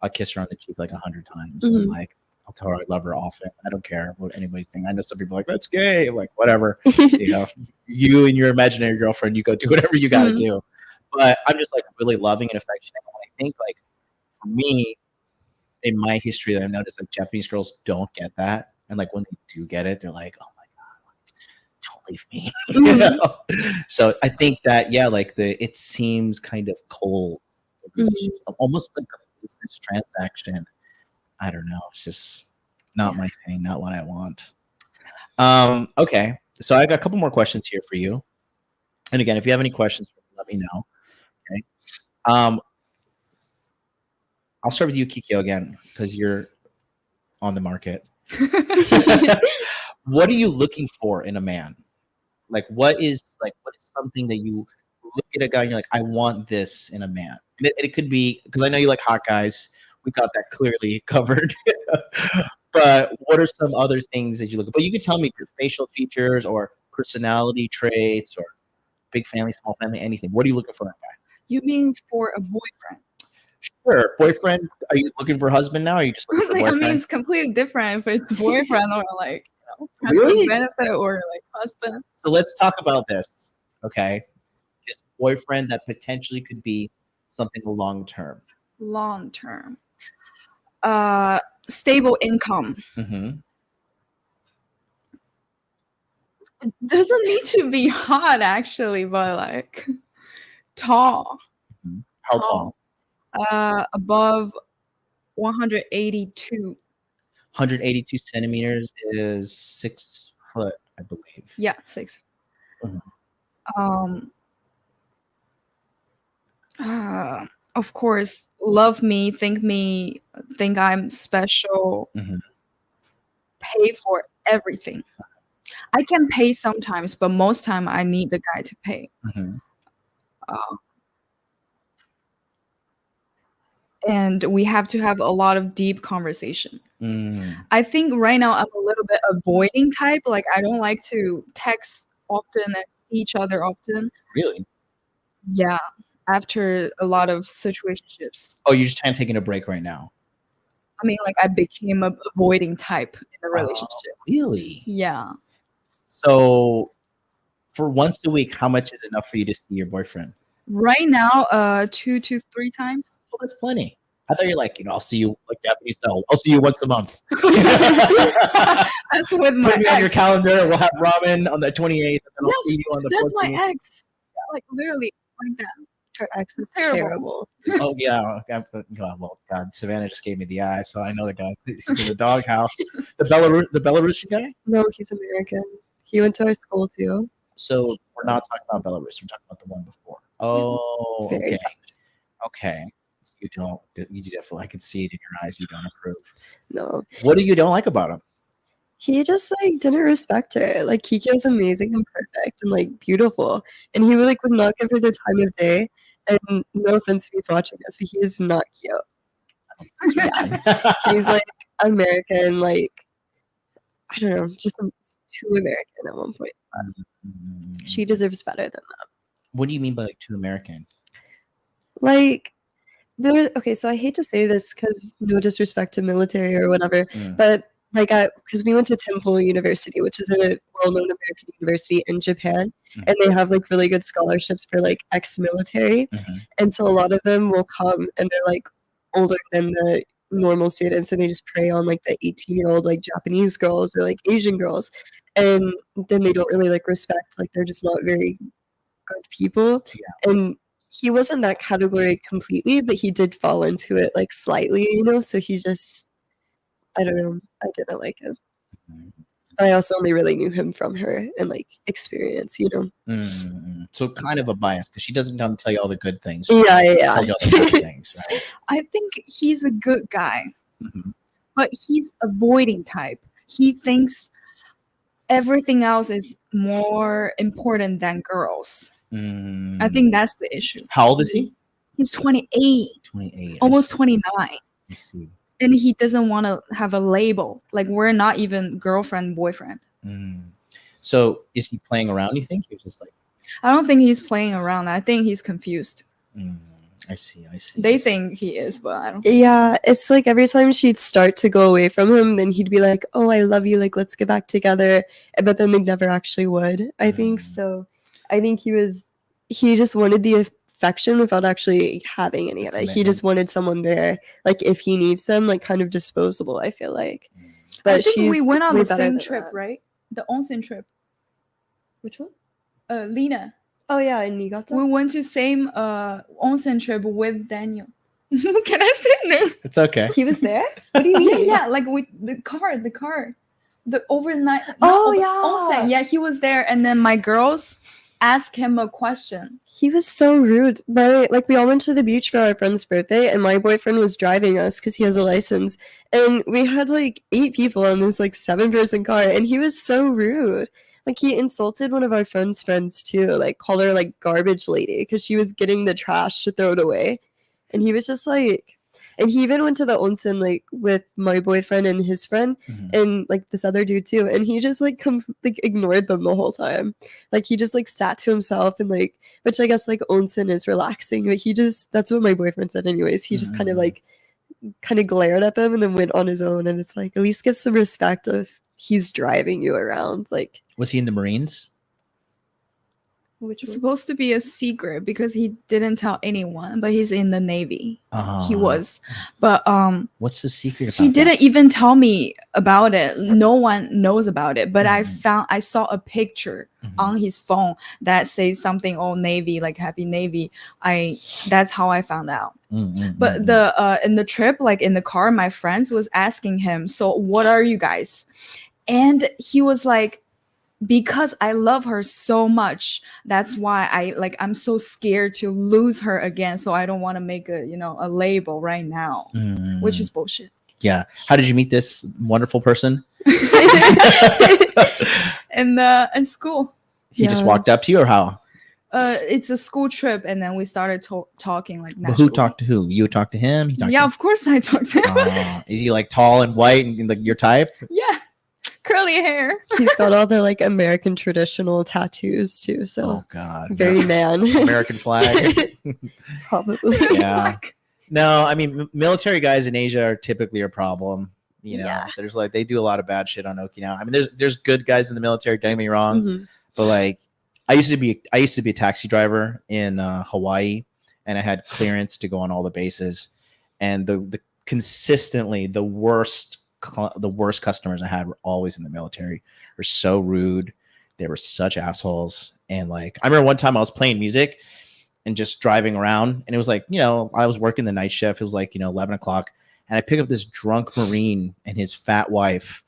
I'll kiss her on the cheek like 100 times, and Mhm. like I'll tell her I love her often. I don't care what anybody thinks. I know some people are like that's gay. I'm like whatever. You know, you and your imaginary girlfriend, you go do whatever you got to Mhm. do. But I'm just like really loving and affectionate. And I think like for me, in my history that I've noticed like Japanese girls don't get that. And like when they do get it, they're like, oh my God. leave me. Mhm. So I think that like it seems kind of cold, Mhm. almost like a business transaction. I don't know. It's just not Yeah. my thing, not what I want. Okay, so I got a couple more questions here for you. And again, if you have any questions, let me know. Okay. Um, I'll start with you, Kikyo, again, because you're on the market. What are you looking for in a man? What is something that you look at a guy and you're like, I want this in a man? And it could be because I know you like hot guys. We got that clearly covered. But what are some other things that you look at? But you could tell me your facial features or personality traits or big family, small family, anything. What are you looking for in a guy? You mean for a boyfriend? Sure. Boyfriend, are you looking for a husband now? Or are you just looking for a Like, I mean, boyfriend? it's completely different if it's boyfriend or like, friends with Really? benefit or like husband. So let's talk about this. Okay. Just boyfriend that potentially could be something long term. Long term. Stable income. Mm-hmm. It doesn't need to be hot actually, but like tall. How Tall. tall? Above 182. 182 centimeters is 6 foot, I believe. Yeah, 6. Mhm. Um of course, love me, think I'm special, Mhm. pay for everything. I can pay sometimes, but most time I need the guy to pay. Mhm. Uh, and we have to have a lot of deep conversation. Mm. I think right now I'm a little bit avoiding type. Like I don't like to text often and see each other often. Really? Yeah, after a lot of situationships. Oh, you're just kind of taking a break right now. I mean, like I became a avoiding type in the Oh, relationship. really? Yeah. So for once a week, how much is enough for you to see your boyfriend? Right now, 2 to 3 times. Oh, that's plenty. I thought you're like, I'll see you like Japanese style. I'll see you once a month. That's with my Put me on your ex. calendar. We'll have ramen on the 28th, and then I'll Yes, see you on the that's my 14th. ex. Like literally like that. Her ex is Terrible. terrible. Oh yeah. Okay. Well, God, Savannah just gave me the eye, so I know the guy. He's in the doghouse. The Belarusian guy. No, he's American. He went to our school too. So we're not talking about Belarus. We're talking about the one before. Oh, Very okay, bad. okay. You don't. You definitely. I can see it in your eyes. You don't approve. No. What do you don't like about him? He just like didn't respect her. Like Kikyo's amazing and perfect and like beautiful. And he would not give her the time of day. And no offense if he's watching this, but he is not cute. Yeah. He's like American, like I don't know, just too American at one point. She deserves better than that. What do you mean by too American? Like okay, so I hate to say this because no disrespect to military or whatever, Mm. but because we went to Temple University, which is a well-known American university in Japan, and they have really good scholarships for ex-military, and so a lot of them will come and they're older than the normal students, and they just prey on the 18-year-old Japanese girls or Asian girls, and then they don't really respect, they're just not very good people, and he wasn't that category completely, but he did fall into it slightly, so he just I don't know, I didn't like him. I also only really knew him from her and experience, So kind of a bias because she doesn't come tell you all the good things. Yeah, She yeah. tells you all the bad things, right? I think he's a good guy, Mhm. but he's avoiding type. He thinks everything else is more important than girls. I think that's the issue. How old is he? He's 28, 28. almost 29. I see. And he doesn't want to have a label. We're not even girlfriend, boyfriend. So is he playing around, you think? He was just I don't think he's playing around. I think he's confused. I see. They think he is, but I don't think Yeah, it's every time she'd start to go away from him, then he'd be like, "Oh, I love you, let's get back together." But then they never actually would. I think so. I think he just wanted the affection without actually having any of it. He just wanted someone there, if he needs them, kind of disposable, I feel like. But I think we went on way the better same than trip, that. right? The onsen trip. Which one? Lena. Oh yeah, in Niigata. We went to same onsen trip with Daniel. Can I say no? It's okay. He was there. What do you Yeah, mean? yeah, like with the car, the overnight. Oh, onsen. yeah. Yeah, he was there, and then my girls asked him a question. He was so rude. But like we all went to the beach for our friend's birthday, and my boyfriend was driving us because he has a license, and we had like 8 people in this like 7-person car, and he was so rude. Like he insulted one of our friend's friends too, like called her like garbage lady because she was getting the trash to throw it away, and he was just like. And he even went to the onsen like with my boyfriend and his friend and like this other dude too, and he just like like ignored them the whole time. Like he just like sat to himself and like, which I guess like onsen is relaxing. But he just that's what my boyfriend said anyways. He just kind of glared at them and then went on his own. And it's like at least give some respect if he's driving you around. Like Was he in the Marines? which It's one? supposed to be a secret because he didn't tell anyone, but he's in the Navy. He was, but What's the secret about he that? didn't even tell me about it. No one knows about it, but I saw a picture on his phone that says something, oh, Navy, like happy Navy. That's how I found out. But the in the trip, like in the car, my friends was asking him, so what are you guys? And he was like, because I love her so much, that's why I'm so scared to lose her again, so I don't want to make a label right now, which is bullshit. Yeah. How did you meet this wonderful person? In school. He just walked up to you, or how? It's a school trip, and then we started talking like But who talked to who? You talked to him? He talked yeah, to of course I talked to him. Is he like tall and white and like your type? Yeah, curly hair. He's got all the like American traditional tattoos too, so Oh God, very man. American flag. Probably. Yeah. No, I mean military guys in Asia are typically a problem. You know, Yeah. there's like they do a lot of bad shit on Okinawa. I mean, there's good guys in the military. Don't get me wrong, but like I used to be a taxi driver in Hawaii, and I had clearance to go on all the bases, and the consistently the worst customers I had were always in the military. They're so rude. They were such assholes. And like, I remember one time I was playing music and just driving around, and it was like, I was working the night shift. It was like, 11 o'clock, and I pick up this drunk Marine and his fat wife.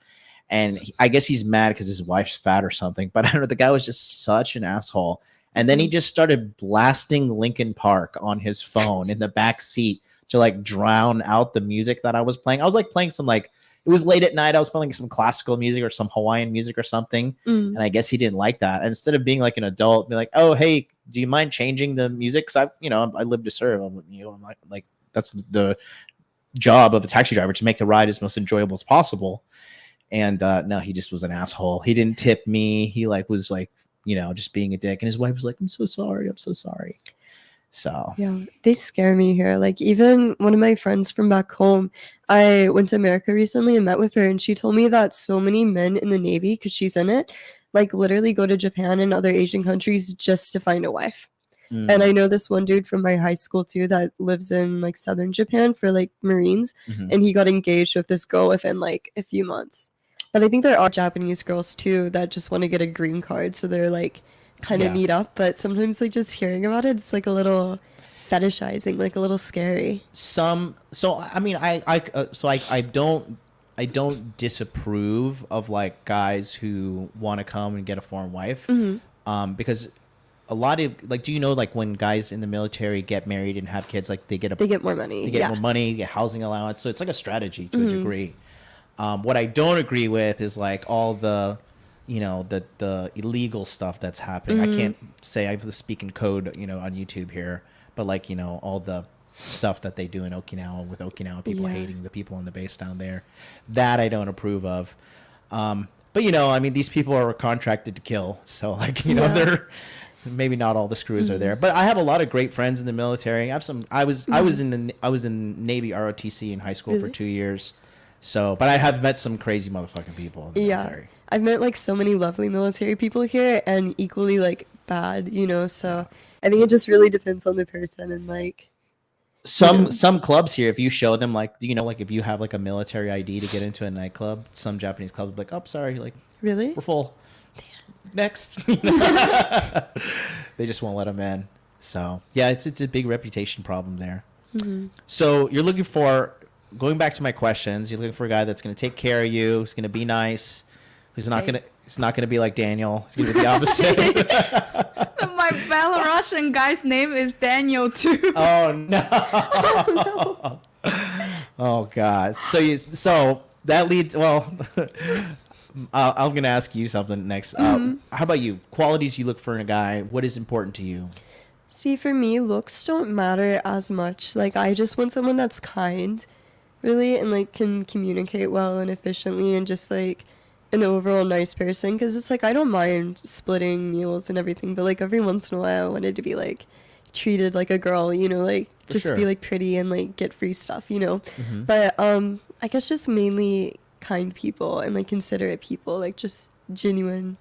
And I guess he's mad because his wife's fat or something, but I don't know. The guy was just such an asshole. And then he just started blasting Linkin Park on his phone in the back seat to like drown out the music that I was playing. I was like playing some like, it was late at night. I was playing some classical music or some Hawaiian music or something. And I guess he didn't like that. And instead of being like an adult, be like, oh, hey, do you mind changing the music? Cause I live to serve. I'm like, that's the job of a taxi driver, to make the ride as most enjoyable as possible. And no, he just was an asshole. He didn't tip me. He was just being a dick. And his wife was like, I'm so sorry. So yeah, they scare me here. Like even one of my friends from back home, I went to America recently and met with her, and she told me that so many men in the Navy, because she's in it, like literally go to Japan and other Asian countries just to find a wife. And I know this one dude from my high school too that lives in like southern Japan for like Marines, and he got engaged with this girl within like a few months. But I think there are Japanese girls too that just want to get a green card, so they're like kind of meet up. But sometimes like just hearing about it, it's like a little fetishizing, like a little scary. So I mean, I don't disapprove of like guys who want to come and get a foreign wife, because a lot of like, do you know like when guys in the military get married and have kids, like they get more money, more money, get housing allowance. So it's like a strategy to a degree. What I don't agree with is like all the, the illegal stuff that's happening. I can't say I have to speak in code, on YouTube here, but like, all the stuff that they do in Okinawa with Okinawa people hating the people on the base down there, that I don't approve of. But I mean, these people are contracted to kill. So like, they're maybe not all the screws are there, but I have a lot of great friends in the military. I have some, I was in Navy ROTC in high school for 2 years. So, but I have met some crazy motherfucking people in the military. I've met like so many lovely military people here, and equally like bad, so I think it just really depends on the person. And like some clubs here, if you show them like, like if you have like a military ID to get into a nightclub, some Japanese clubs will be like, oh, sorry, like really, we're full. next. They just won't let them in. So yeah, it's a big reputation problem there. Mm-hmm. So you're looking for, going back to my questions, you're looking for a guy that's going to take care of you, who's going to be nice, who's not going to. He's not going to be like Daniel. He's going to be the opposite. My Belarusian guy's name is Daniel too. Oh no! Oh, no. Oh God! So that leads. Well, I'm going to ask you something next. How about you? Qualities you look for in a guy. What is important to you? See, for me, looks don't matter as much. Like, I just want someone that's kind, really, and, like, can communicate well and efficiently and just, like, an overall nice person. Because it's, like, I don't mind splitting meals and everything, but, like, every once in a while I wanted to be, like, treated like a girl, you know, like, For just sure. be, like, pretty and, like, get free stuff, you know? But, I guess just mainly kind people and, like, considerate people, like, just genuine,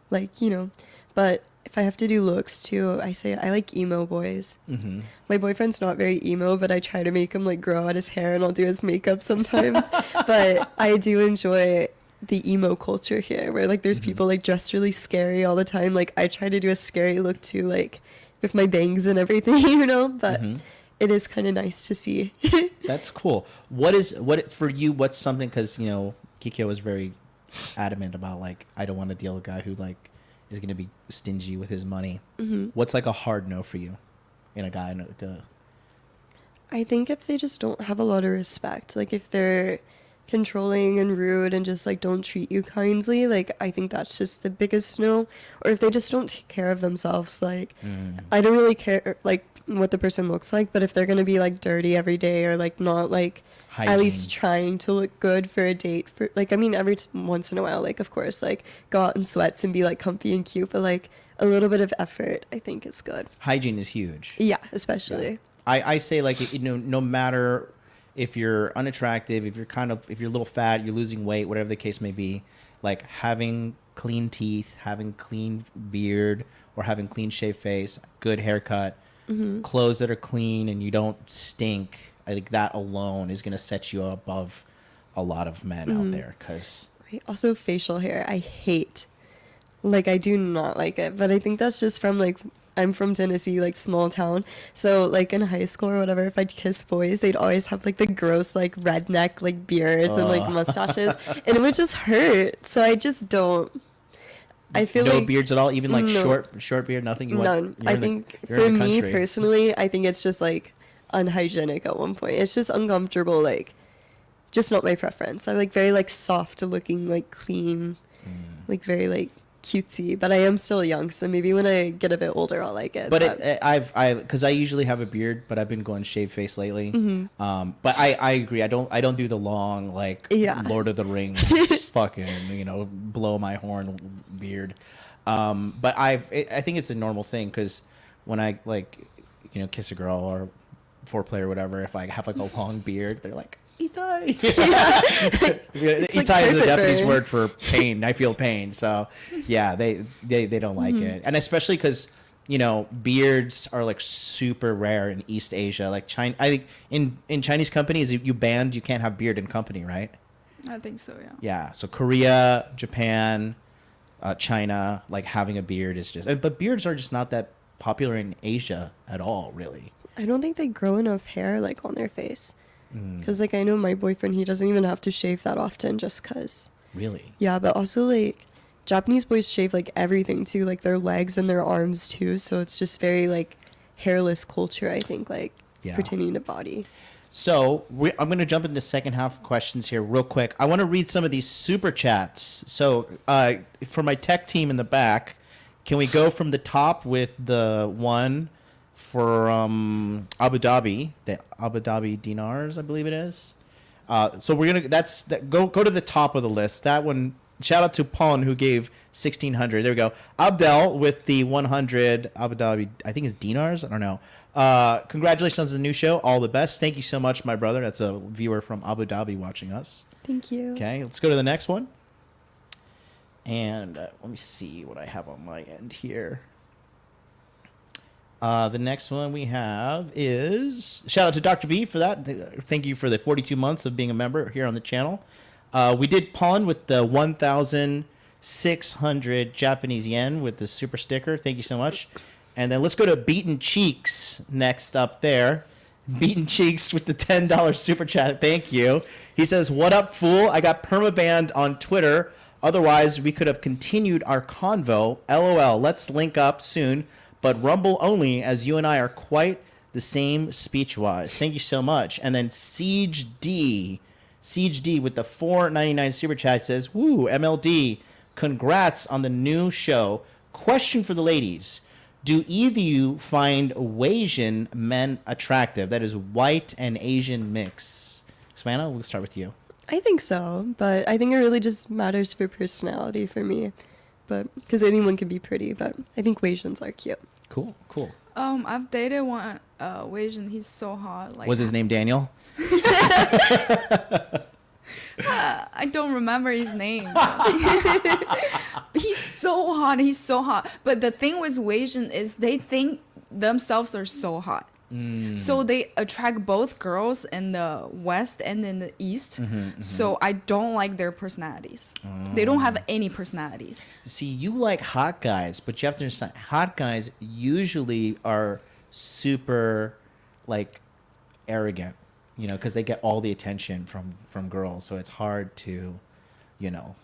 like, you know. But if I have to do looks too, I say I like emo boys. My boyfriend's not very emo, but I try to make him like grow out his hair and I'll do his makeup sometimes. But I do enjoy the emo culture here where like there's people like dressed really scary all the time. Like I try to do a scary look too, like with my bangs and everything, you know, but it is kind of nice to see. That's cool. For you, what's something, because, you know, Kikyo was very adamant about like, I don't want to deal with a guy who like is going to be stingy with his money. What's like a hard no for you in a guy? I think if they just don't have a lot of respect, like if they're controlling and rude and just like don't treat you kindly, like I think that's just the biggest no. Or if they just don't take care of themselves, like I don't really care like what the person looks like, but if they're gonna be like dirty every day or like not like Hygiene. at least trying to look good for a date, for like I mean every once in a while, like of course like go out in sweats and be like comfy and cute, but like a little bit of effort I think is good. Hygiene is huge. Yeah, especially. I say like, you know, no matter if you're unattractive, if you're a little fat, you're losing weight, whatever the case may be, like having clean teeth, having clean beard, or having clean shaved face, good haircut, clothes that are clean and you don't stink. I think that alone is going to set you above a lot of men out there. Because Also facial hair, I hate. Like I do not like it, but I think that's just from like I'm from Tennessee, like small town. So like in high school or whatever, if I'd kiss boys, they'd always have like the gross like redneck like beards and like mustaches, and it would just hurt. So I just don't. I feel no like beards at all, even like no. short beard, nothing. You None. Want, I think for me personally, I think it's just like unhygienic at one point. It's just uncomfortable, like just not my preference. I like very like soft looking, like clean, like very like cutesy, but I am still young, so maybe when I get a bit older I'll like it. But I've because I usually have a beard, but I've been going shaved face lately. But I agree. I don't do the long like Lord of the Rings fucking, you know, blow my horn beard. But I think it's a normal thing, because when I like, you know, kiss a girl or foreplay or whatever, if I have like a long beard, they're like, Itai. Itai is a Japanese word for pain. I feel pain. So yeah, they don't like it. And especially because, you know, beards are like super rare in East Asia. Like China, I think in Chinese companies, you can't have beard in company, right? I think so, yeah. Yeah. So Korea, Japan, China, like having a beard is just, but beards are just not that popular in Asia at all, really. I don't think they grow enough hair like on their face. Because like I know my boyfriend, he doesn't even have to shave that often just because. Really? Yeah, but also like Japanese boys shave like everything too, like their legs and their arms too. So it's just very like hairless culture, I think, like pertaining to body. So I'm going to jump into second half questions here real quick. I want to read some of these super chats. So for my tech team in the back, can we go from the top with the one from Abu Dhabi, the Abu Dhabi dinars, I believe it is. So we're gonna go to the top of the list. That one. Shout out to Pon who gave 1,600. There we go. Abdel with the 100 Abu Dhabi. I think it's dinars. I don't know. Congratulations on the new show. All the best. Thank you so much, my brother. That's a viewer from Abu Dhabi watching us. Thank you. Okay, let's go to the next one. And let me see what I have on my end here. The next one we have is, shout out to Dr. B for that. Thank you for the 42 months of being a member here on the channel. We did pawn with the 1,000 600 Japanese yen with the super sticker. Thank you so much. And then let's go to Beaten Cheeks next up there. Beaten Cheeks with the $10 super chat. Thank you. He says, "What up, fool? I got permabanned on Twitter. Otherwise, we could have continued our convo. LOL. Let's link up soon, but Rumble only, as you and I are quite the same speech-wise." Thank you so much. And then Siege D with the $4.99 super chat says, "Woo, MLD. Congrats on the new show. Question for the ladies. Do either you find Asian men attractive?" That is white and Asian mix. Savannah, we'll start with you. I think so, but I think it really just matters for personality for me. But because anyone can be pretty, but I think Asians are cute. Cool. I've dated one Asian. He's so hot. Like, Was his name Daniel? I don't remember his name. He's so hot. But the thing with Asian is they think themselves are so hot. So they attract both girls in the West and in the East. So I don't like their personalities. They don't have any personalities. See, you like hot guys, but you have to understand, hot guys usually are super, like, arrogant, you know, because they get all the attention from girls. So it's hard to, you know,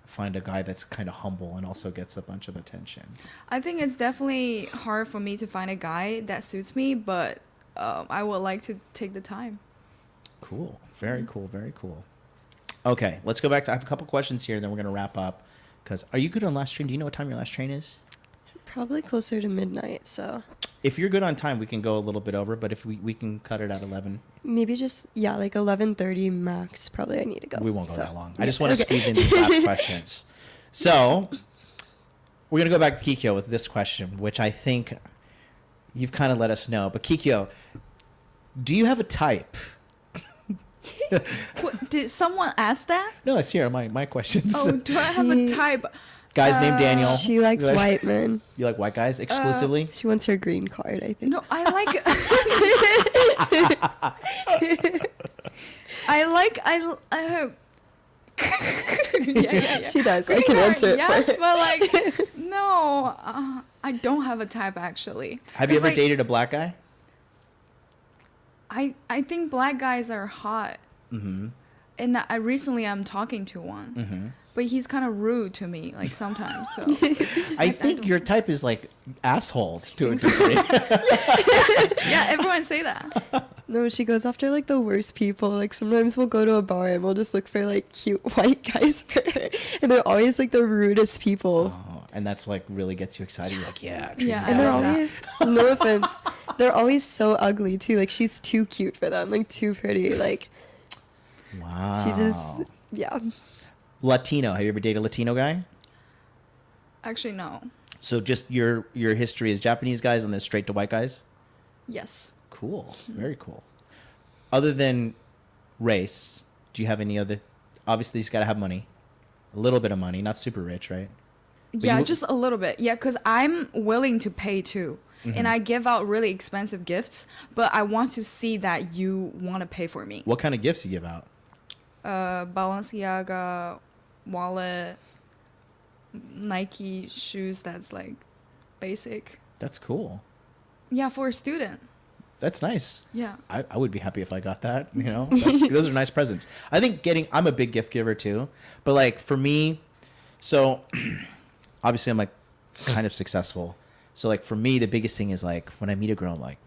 find a guy that's kind of humble and also gets a bunch of attention. I think it's definitely hard for me to find a guy that suits me, but I would like to take the time. Cool. Very cool. Okay, let's go back to, I have a couple questions here, and then we're going to wrap up. Because, are you good on last train? Do you know what time your last train is? Probably closer to midnight, so. If you're good on time, we can go a little bit over, but if we can cut it at 11. Maybe just, like 11:30 max, probably I need to go. We won't go so. that long. I just want to squeeze in these last questions. So, we're going to go back to Kikyo with this question, which I think you've kind of let us know. But Kikyo, do you have a type? Did someone ask that? No, it's here, my questions. Oh, do I have a type? Guys named Daniel. She likes white men. You like white guys exclusively? She wants her green card, I think. No, I yeah. She does. Green I can card, answer it yes, for her. but like, no, I don't have a type actually. Have you ever like, dated a black guy? I think black guys are hot. And I'm talking to one. But he's kind of rude to me, like sometimes. So I think your type is like assholes to a degree. yeah, everyone say that. No, she goes after like the worst people. Like sometimes we'll go to a bar and we'll just look for like cute white guys for her, and they're always like the rudest people. Oh, and that's like really gets you excited. You're like, yeah, treat me And they're like that. always, no offense, they're always so ugly too. Like she's too cute for them, like too pretty. Like Wow. she just, yeah. Latino. Have you ever dated a Latino guy? Actually, no. So just your history is Japanese guys and then straight to white guys? Yes. Cool. Very cool. Other than race, do you have any other... Obviously, he's got to have money. A little bit of money. Not super rich, right? But Yeah, you- just a little bit. Yeah, because I'm willing to pay too. And I give out really expensive gifts, but I want to see that you want to pay for me. What kind of gifts do you give out? Balenciaga, wallet, Nike shoes that's like basic. That's cool. Yeah, for a student. That's nice. Yeah. I would be happy if I got that, you know? Those are nice presents. I think I'm a big gift giver too. But like for me, so obviously I'm like kind of successful. So like for me, the biggest thing is like when I meet a girl, I'm like,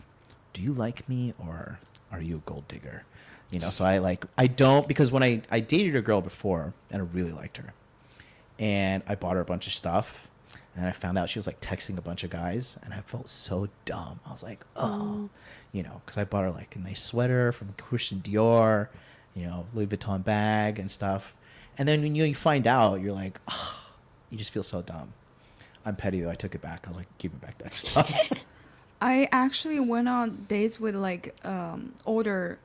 do you like me or are you a gold digger? You know, so I don't, because when I dated a girl before and I really liked her and I bought her a bunch of stuff and I found out she was like texting a bunch of guys and I felt so dumb. I was like, oh, you know, because I bought her like a nice sweater from Christian Dior, you know, Louis Vuitton bag and stuff. And then when you find out, you're like, oh, you just feel so dumb. I'm petty though. I took it back. I was like, give me back that stuff. I actually went on dates with like older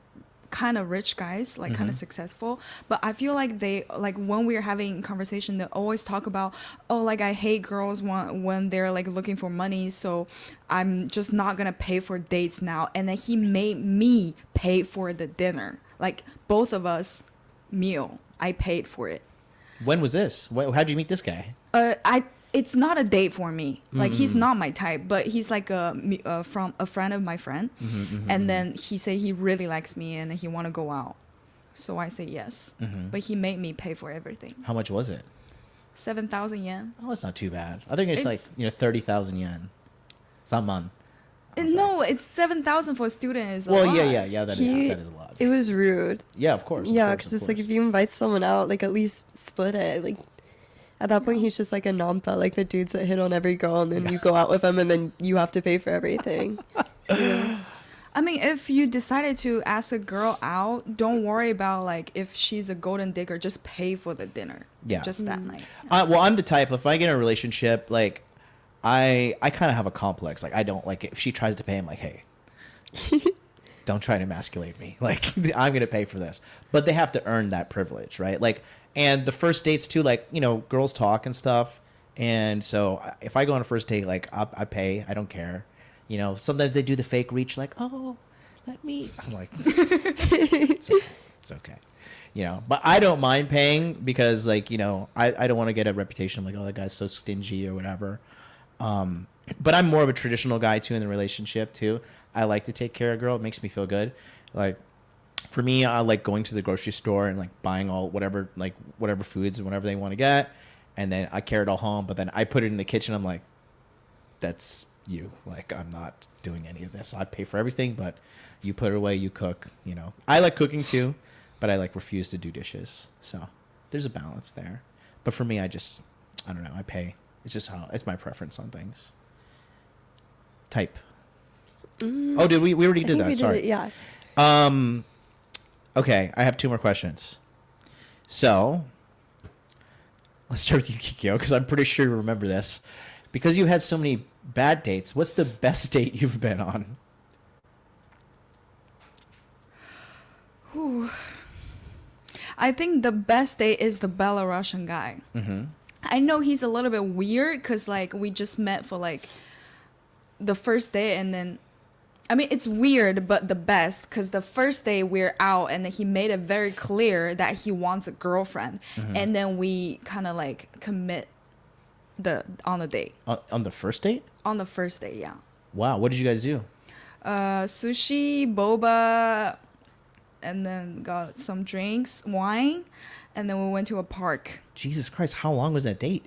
kind of rich guys, like kind of successful, but I feel like they, like when we're having conversation, they always talk about, oh, like I hate girls when they're like looking for money, so I'm just not gonna pay for dates now. And then he made me pay for the dinner, like both of us meal, I paid for it. When was this? How'd you meet this guy? It's not a date for me. Like he's Mm-hmm. not my type, but he's like from a friend of my friend. And then he said he really likes me and he want to go out. So I say yes. But he made me pay for everything. How much was it? 7,000 yen. Oh, that's not too bad. I think it's like, It's- 30,000 yen. Saman. No, it's 7,000 for a student is a Well, lot. yeah. That is a lot. It was rude. Yeah, of course. Yeah, because it's like if you invite someone out, like at least split it. Like at that point, he's just like a nampa, like the dudes that hit on every girl, and then you go out with them, and then you have to pay for everything. I mean, if you decided to ask a girl out, don't worry about like if she's a golden digger. Just pay for the dinner. Yeah. Just that night. Well, I'm the type, if I get in a relationship, like, I kind of have a complex. Like, I don't like it. If she tries to pay, I'm like, hey, don't try to emasculate me. Like, I'm going to pay for this. But they have to earn that privilege, right? Like, and the first dates too, like, girls talk and stuff. And so if I go on a first date, like, I pay. I don't care. Sometimes they do the fake reach, like, oh, let me. I'm like, it's okay. But I don't mind paying because, like, I don't want to get a reputation like, oh, that guy's so stingy or whatever. But I'm more of a traditional guy too in the relationship too. I like to take care of a girl. It makes me feel good. Like, for me, I like going to the grocery store and like buying all whatever foods and whatever they want to get, and then I carry it all home. But then I put it in the kitchen. I'm like, that's you. Like, I'm not doing any of this. I pay for everything, but you put it away, you cook. I like cooking too, but I like refuse to do dishes. So there's a balance there. But for me, I don't know. I pay. It's just it's my preference on things. Type. Oh, did we already did that? Sorry. Yeah. Okay, I have 2 more questions. So, let's start with you, Kikyo, because I'm pretty sure you remember this. Because you had so many bad dates, what's the best date you've been on? Whew. I think the best date is the Belarusian guy. I know he's a little bit weird because like we just met for like the first day, and then I mean it's weird but the best because the first day we're out and then he made it very clear that he wants a girlfriend, and then we kind of like commit on the date. On the first date? On the first day, yeah. Wow, what did you guys do? Sushi, boba, and then got some drinks, wine, and then we went to a park. Jesus Christ, how long was that date?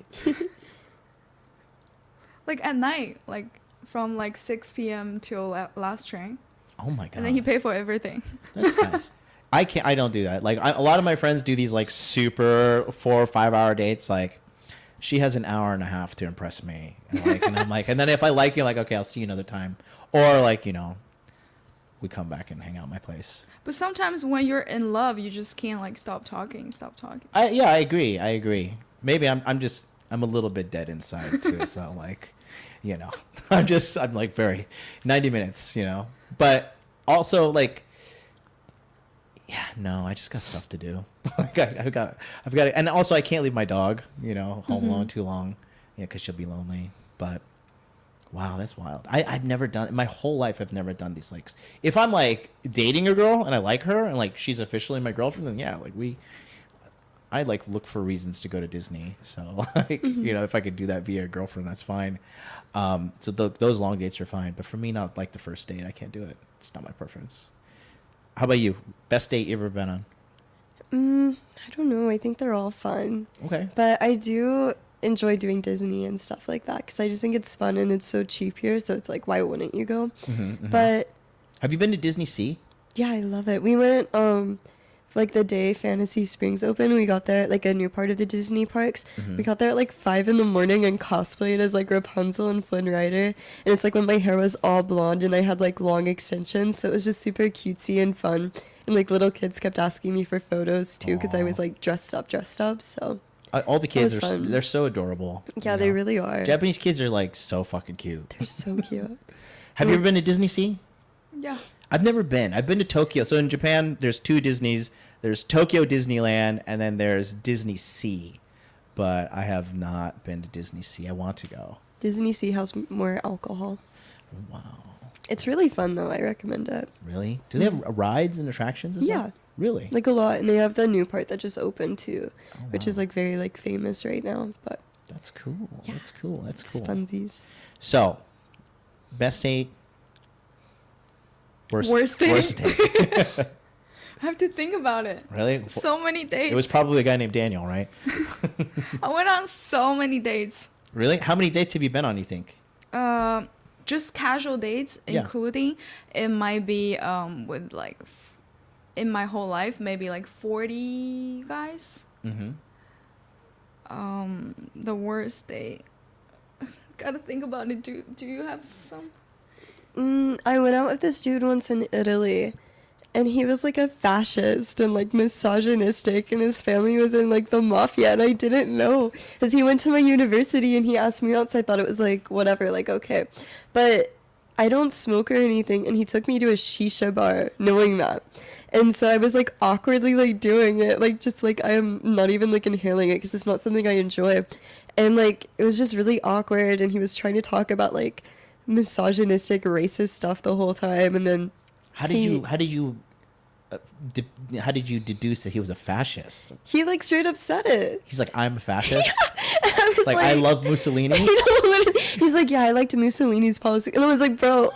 Like at night, like from like 6 p.m. till last train. Oh my God. And then he paid for everything. That's nice. I don't do that. Like, a lot of my friends do these like super 4 or 5 hour dates. Like, she has an hour and a half to impress me. And I'm like, and then if I like you, I'm like, okay, I'll see you another time. Or like, we come back and hang out at my place. But sometimes when you're in love, you just can't like stop talking. I agree. Maybe I'm a little bit dead inside too. So like, I'm like very 90 minutes, but also like, yeah, no, I just got stuff to do. Like I've got it. And also I can't leave my dog, home alone too long, cause she'll be lonely. But wow, that's wild. I've never done, my whole life I've never done these, like, if I'm like dating a girl and I like her and like she's officially my girlfriend, then yeah, like I like look for reasons to go to Disney. So like, if I could do that via a girlfriend, that's fine. So those long dates are fine, but for me, not like the first date, I can't do it. It's not my preference. How about you? Best date you ever been on? I don't know. I think they're all fun. Okay. But I do enjoy doing Disney and stuff like that because I just think it's fun and it's so cheap here. So it's like, why wouldn't you go? But have you been to Disney Sea? yeah, I love it. We went like the day Fantasy Springs opened. We got there at like a new part of the Disney parks. We got there at like 5 a.m. and cosplayed as like Rapunzel and Flynn Rider. And it's like when my hair was all blonde and I had like long extensions. So it was just super cutesy and fun. And like little kids kept asking me for photos too because I was like dressed up. So all the kids fun. they're so adorable. Yeah, they really are. Japanese kids are like so fucking cute. They're so cute. Have you ever been to Disney Sea? Yeah. I've never been. I've been to Tokyo. So in Japan, there's 2 Disneys. There's Tokyo Disneyland, and then there's Disney Sea. But I have not been to Disney Sea. I want to go. Disney Sea has more alcohol. Wow. It's really fun though. I recommend it. Really? Do they have rides and attractions and stuff? Yeah. Really? Like a lot, and they have the new part that just opened too, Oh, which is wow. like very like famous right now. But That's cool. yeah, That's cool. That's it's cool. funsies. So, best date, Worst date? worst date. I have to think about it. Really? So many dates. It was probably a guy named Daniel, right? I went on so many dates. Really? How many dates have you been on, you think? Just casual dates, Yeah. including it might be with like in my whole life maybe like 40 guys. Mm-hmm. The worst date. Gotta think about it. Do you have some? I went out with this dude once in Italy, and he was like a fascist and like misogynistic, and his family was in like the mafia, and I didn't know because he went to my university and he asked me out, so I thought it was like whatever, like okay, but I don't smoke or anything, and he took me to a shisha bar knowing that, and so I was like awkwardly like doing it, like just like I am not even like inhaling it because it's not something I enjoy, and like it was just really awkward, and he was trying to talk about like misogynistic racist stuff the whole time, and then How did you deduce that he was a fascist? he like straight up said it. He's like, I'm a fascist. I was Like, I love Mussolini. I know, literally. He's like, yeah, I liked Mussolini's policy, and I was like, bro,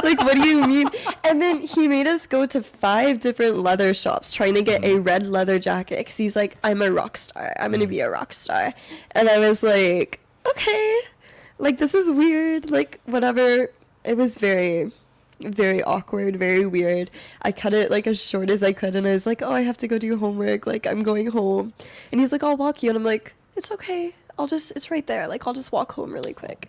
like, what do you mean? And then he made us go to 5 different leather shops trying to get a red leather jacket because he's like, I'm a rock star. I'm gonna be a rock star, and I was like, okay, like this is weird. Like whatever. It was very very awkward, very weird. I cut it like as short as I could, and I was like, oh, I have to go do homework, like I'm going home. And he's like, I'll walk you, and I'm like, it's okay, it's right there, like I'll just walk home really quick.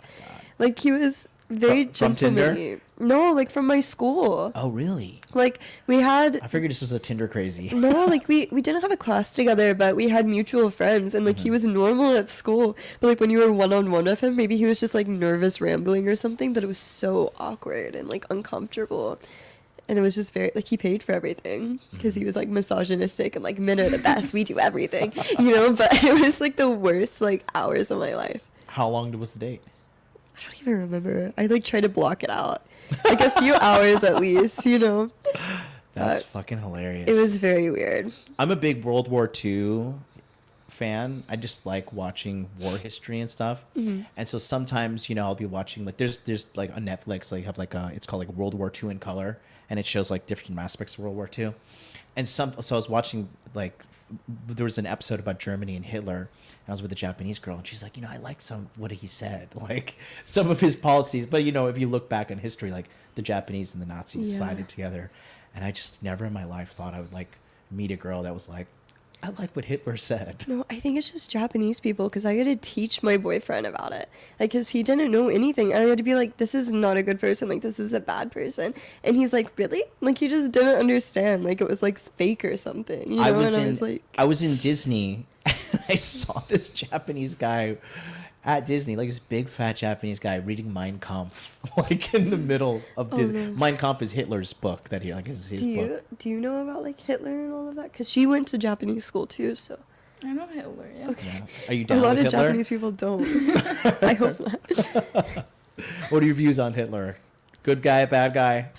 Like he was very From Tinder? gentlemanly. No, like from my school. Oh, really? Like we had I figured this was a Tinder crazy. no, like we didn't have a class together, but we had mutual friends, and like he was normal at school, but like when you were one-on-one with him, maybe he was just like nervous rambling or something, but it was so awkward and like uncomfortable, and it was just very like he paid for everything because he was like misogynistic and like men are the best, we do everything, you know. But it was like the worst like hours of my life. How long was the date? I don't even remember. I like try to block it out, like a few hours at least, you know. That's But fucking hilarious. it was very weird. I'm a big World War II fan. I just like watching war history and stuff. And so sometimes, I'll be watching like there's like on Netflix, like have like it's called like World War II in color, and it shows like different aspects of World War II. And so I was watching like there was an episode about Germany and Hitler, and I was with a Japanese girl, and she's like, I like some of what he said, like some of his policies, but if you look back on history, like the Japanese and the Nazis Yeah. sided together, and I just never in my life thought I would like meet a girl that was like, I like what Hitler said. No, I think it's just Japanese people because I had to teach my boyfriend about it. Like, because he didn't know anything. I had to be like, this is not a good person. Like, this is a bad person. And he's like, really? Like, he just didn't understand. Like, it was like fake or something. You know? I was and in I was like, I was in Disney and I saw this Japanese guy at Disney, like this big fat Japanese guy reading Mein Kampf, like in the middle of Disney. no. Mein Kampf is Hitler's book that he like is his book. do you know about like Hitler and all of that? Because she went to Japanese school too, so. I know Hitler, yeah. Yeah. Are you A down lot with of Hitler? Japanese people don't. I hope not. What are your views on Hitler? Good guy, bad guy?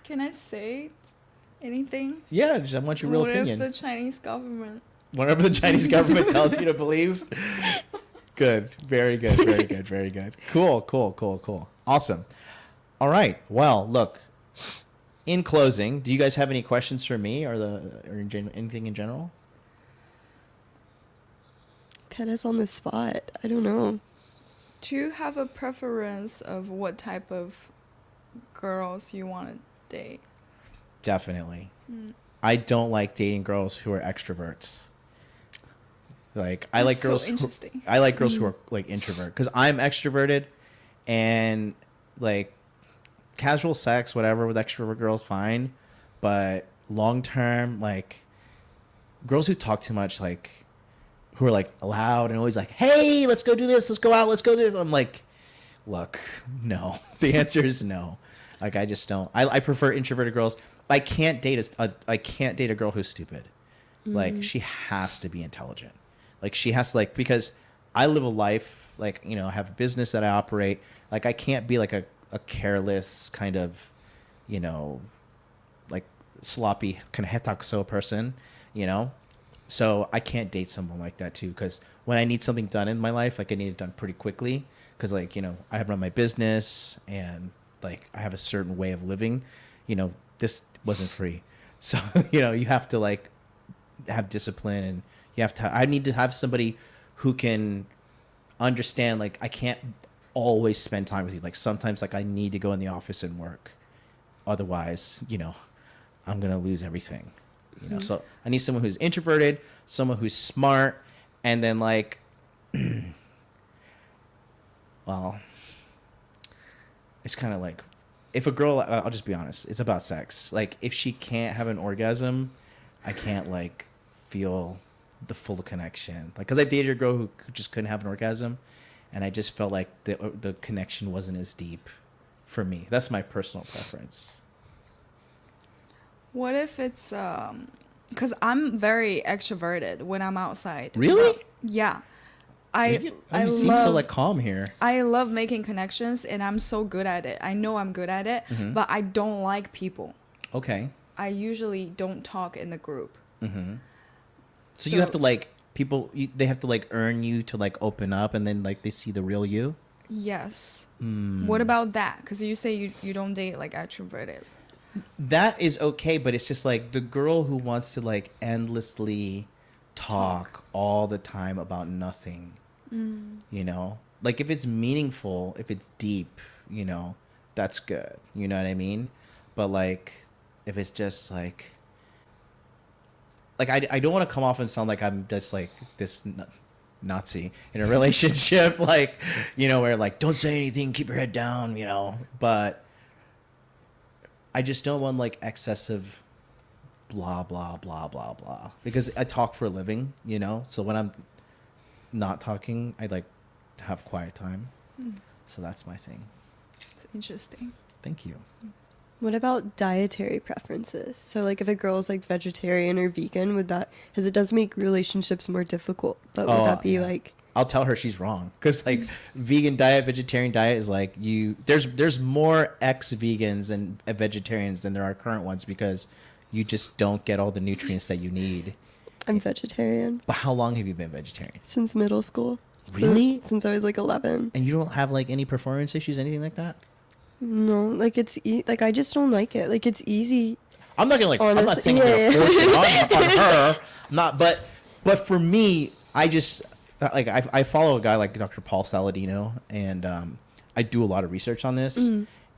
Can I say anything? Yeah, I want your real What opinion. if the Chinese government? Whatever the Chinese government tells you to believe. Good. Very good. Very good. Very good. Cool. Awesome. All right. Well, look. In closing, do you guys have any questions for me or anything in general? Put us on the spot. I don't know. Do you have a preference of what type of girls you want to date? Definitely. I don't like dating girls who are extroverts. Like I like That's so girls. interesting. I like girls who are like introvert because I'm extroverted, and like casual sex, whatever with extrovert girls, fine, but long term, like girls who talk too much, like who are like loud and always like, hey, let's go do this, let's go out, let's go do this. I'm like, look, no. The answer is no. Like I just don't. I prefer introverted girls. I can't date a girl who's stupid. Like she has to be intelligent. Like she has to because I live a life like I have a business that I operate. Like I can't be like a careless kind of like sloppy kind of hetakuso person, you know. So I can't date someone like that too, because when I need something done in my life, like I need it done pretty quickly, because like I run my business and like I have a certain way of living. This wasn't free, so you have to like have discipline, and you have to. I need to have somebody who can understand. Like I can't always spend time with you. Like sometimes, like I need to go in the office and work. Otherwise, I'm gonna lose everything. So I need someone who's introverted, someone who's smart, and then like, well, it's kind of like, if a girl, I'll just be honest, it's about sex. Like if she can't have an orgasm, I can't like feel the full connection. Like, cause I've dated a girl who just couldn't have an orgasm, and I just felt like the connection wasn't as deep for me. That's my personal preference. What if it's because I'm very extroverted when I'm outside. Really? Yeah. You seem so like calm here. I love making connections, and I'm so good at it. I know I'm good at it, but I don't like people. Okay. I usually don't talk in the group. So you have to like they have to like earn you to like open up, and then like they see the real you. Yes. What about that? Because you say you don't date like extroverted. That is okay, but it's just like the girl who wants to like endlessly talk all the time about nothing. Like if it's meaningful, if it's deep, that's good. You know what I mean? But like if it's just like I don't want to come off and sound like I'm just like this Nazi in a relationship, like where like don't say anything, keep your head down, but I just don't want like excessive blah blah blah blah blah, because I talk for a living, so when I'm not talking, I like to have quiet time. So that's my thing. It's interesting. Thank you. What about dietary preferences? So like if a girl's like vegetarian or vegan, because it does make relationships more difficult, but would that be like... I'll tell her she's wrong, because like vegan diet, vegetarian diet is like there's more ex-vegans and vegetarians than there are current ones, because you just don't get all the nutrients that you need. I'm vegetarian. But how long have you been vegetarian? Since middle school. Really? Since I was like 11. And you don't have like any performance issues, anything like that? No, like like I just don't like it. Like it's easy. I'm not gonna like. I'm not saying I'm gonna force it on her. I'm not, but for me, I just like I follow a guy like Dr. Paul Saladino, and I do a lot of research on this,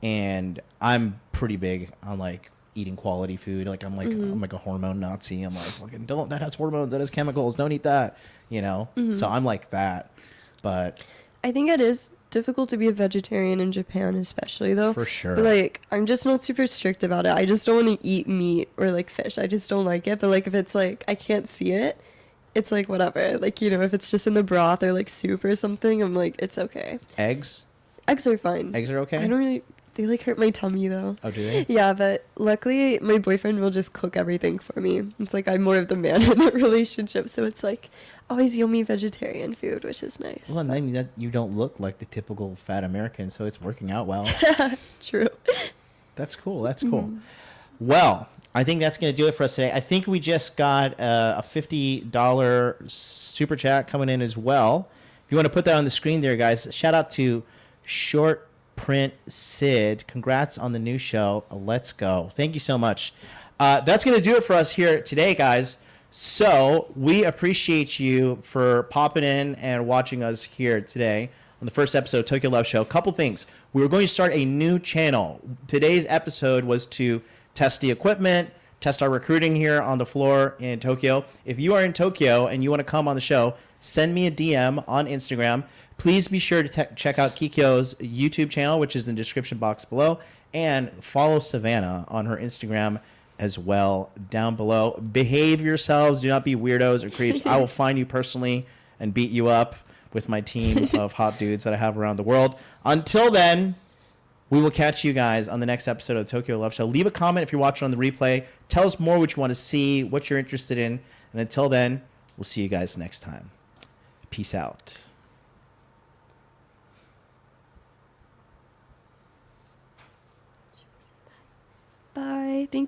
and I'm pretty big on like eating quality food. Like I'm like a hormone Nazi. I'm like, fucking don't, that has hormones, that has chemicals, don't eat that. So I'm like that, but I think it is difficult to be a vegetarian in Japan, especially though. For sure. But like I'm just not super strict about it. I just don't want to eat meat or like fish. I just don't like it. But like if it's like I can't see it, it's like whatever. Like if it's just in the broth or like soup or something, I'm like it's okay. Eggs are fine. Eggs are okay. I don't really. They like hurt my tummy though. Oh, do they? Yeah, but luckily my boyfriend will just cook everything for me. It's like I'm more of the man in the relationship, so it's like always yummy vegetarian food, which is nice. Well, I mean that you don't look like the typical fat American, so it's working out well. True. That's cool. That's cool. Well, I think that's going to do it for us today. I think we just got a $50 super chat coming in as well. If you want to put that on the screen there, guys, shout out to Short Print Sid. Congrats on the new show. Let's go. Thank you so much. That's going to do it for us here today, guys. So we appreciate you for popping in and watching us here today on the first episode of Tokyo Love Show. A couple things. We were going to start a new channel. Today's episode was to test the equipment, test our recruiting here on the floor in Tokyo. If you are in Tokyo and you want to come on the show, send me a DM on Instagram. Please be sure to check out Kikyo's YouTube channel, which is in the description box below, and follow Savannah on her Instagram as well down below. Behave yourselves. Do not be weirdos or creeps. I will find you personally and beat you up with my team of hot dudes that I have around the world. Until then, we will catch you guys on the next episode of Tokyo Love Show. Leave a comment if you're watching on the replay. Tell us more what you want to see, what you're interested in. And until then, we'll see you guys next time. Peace out.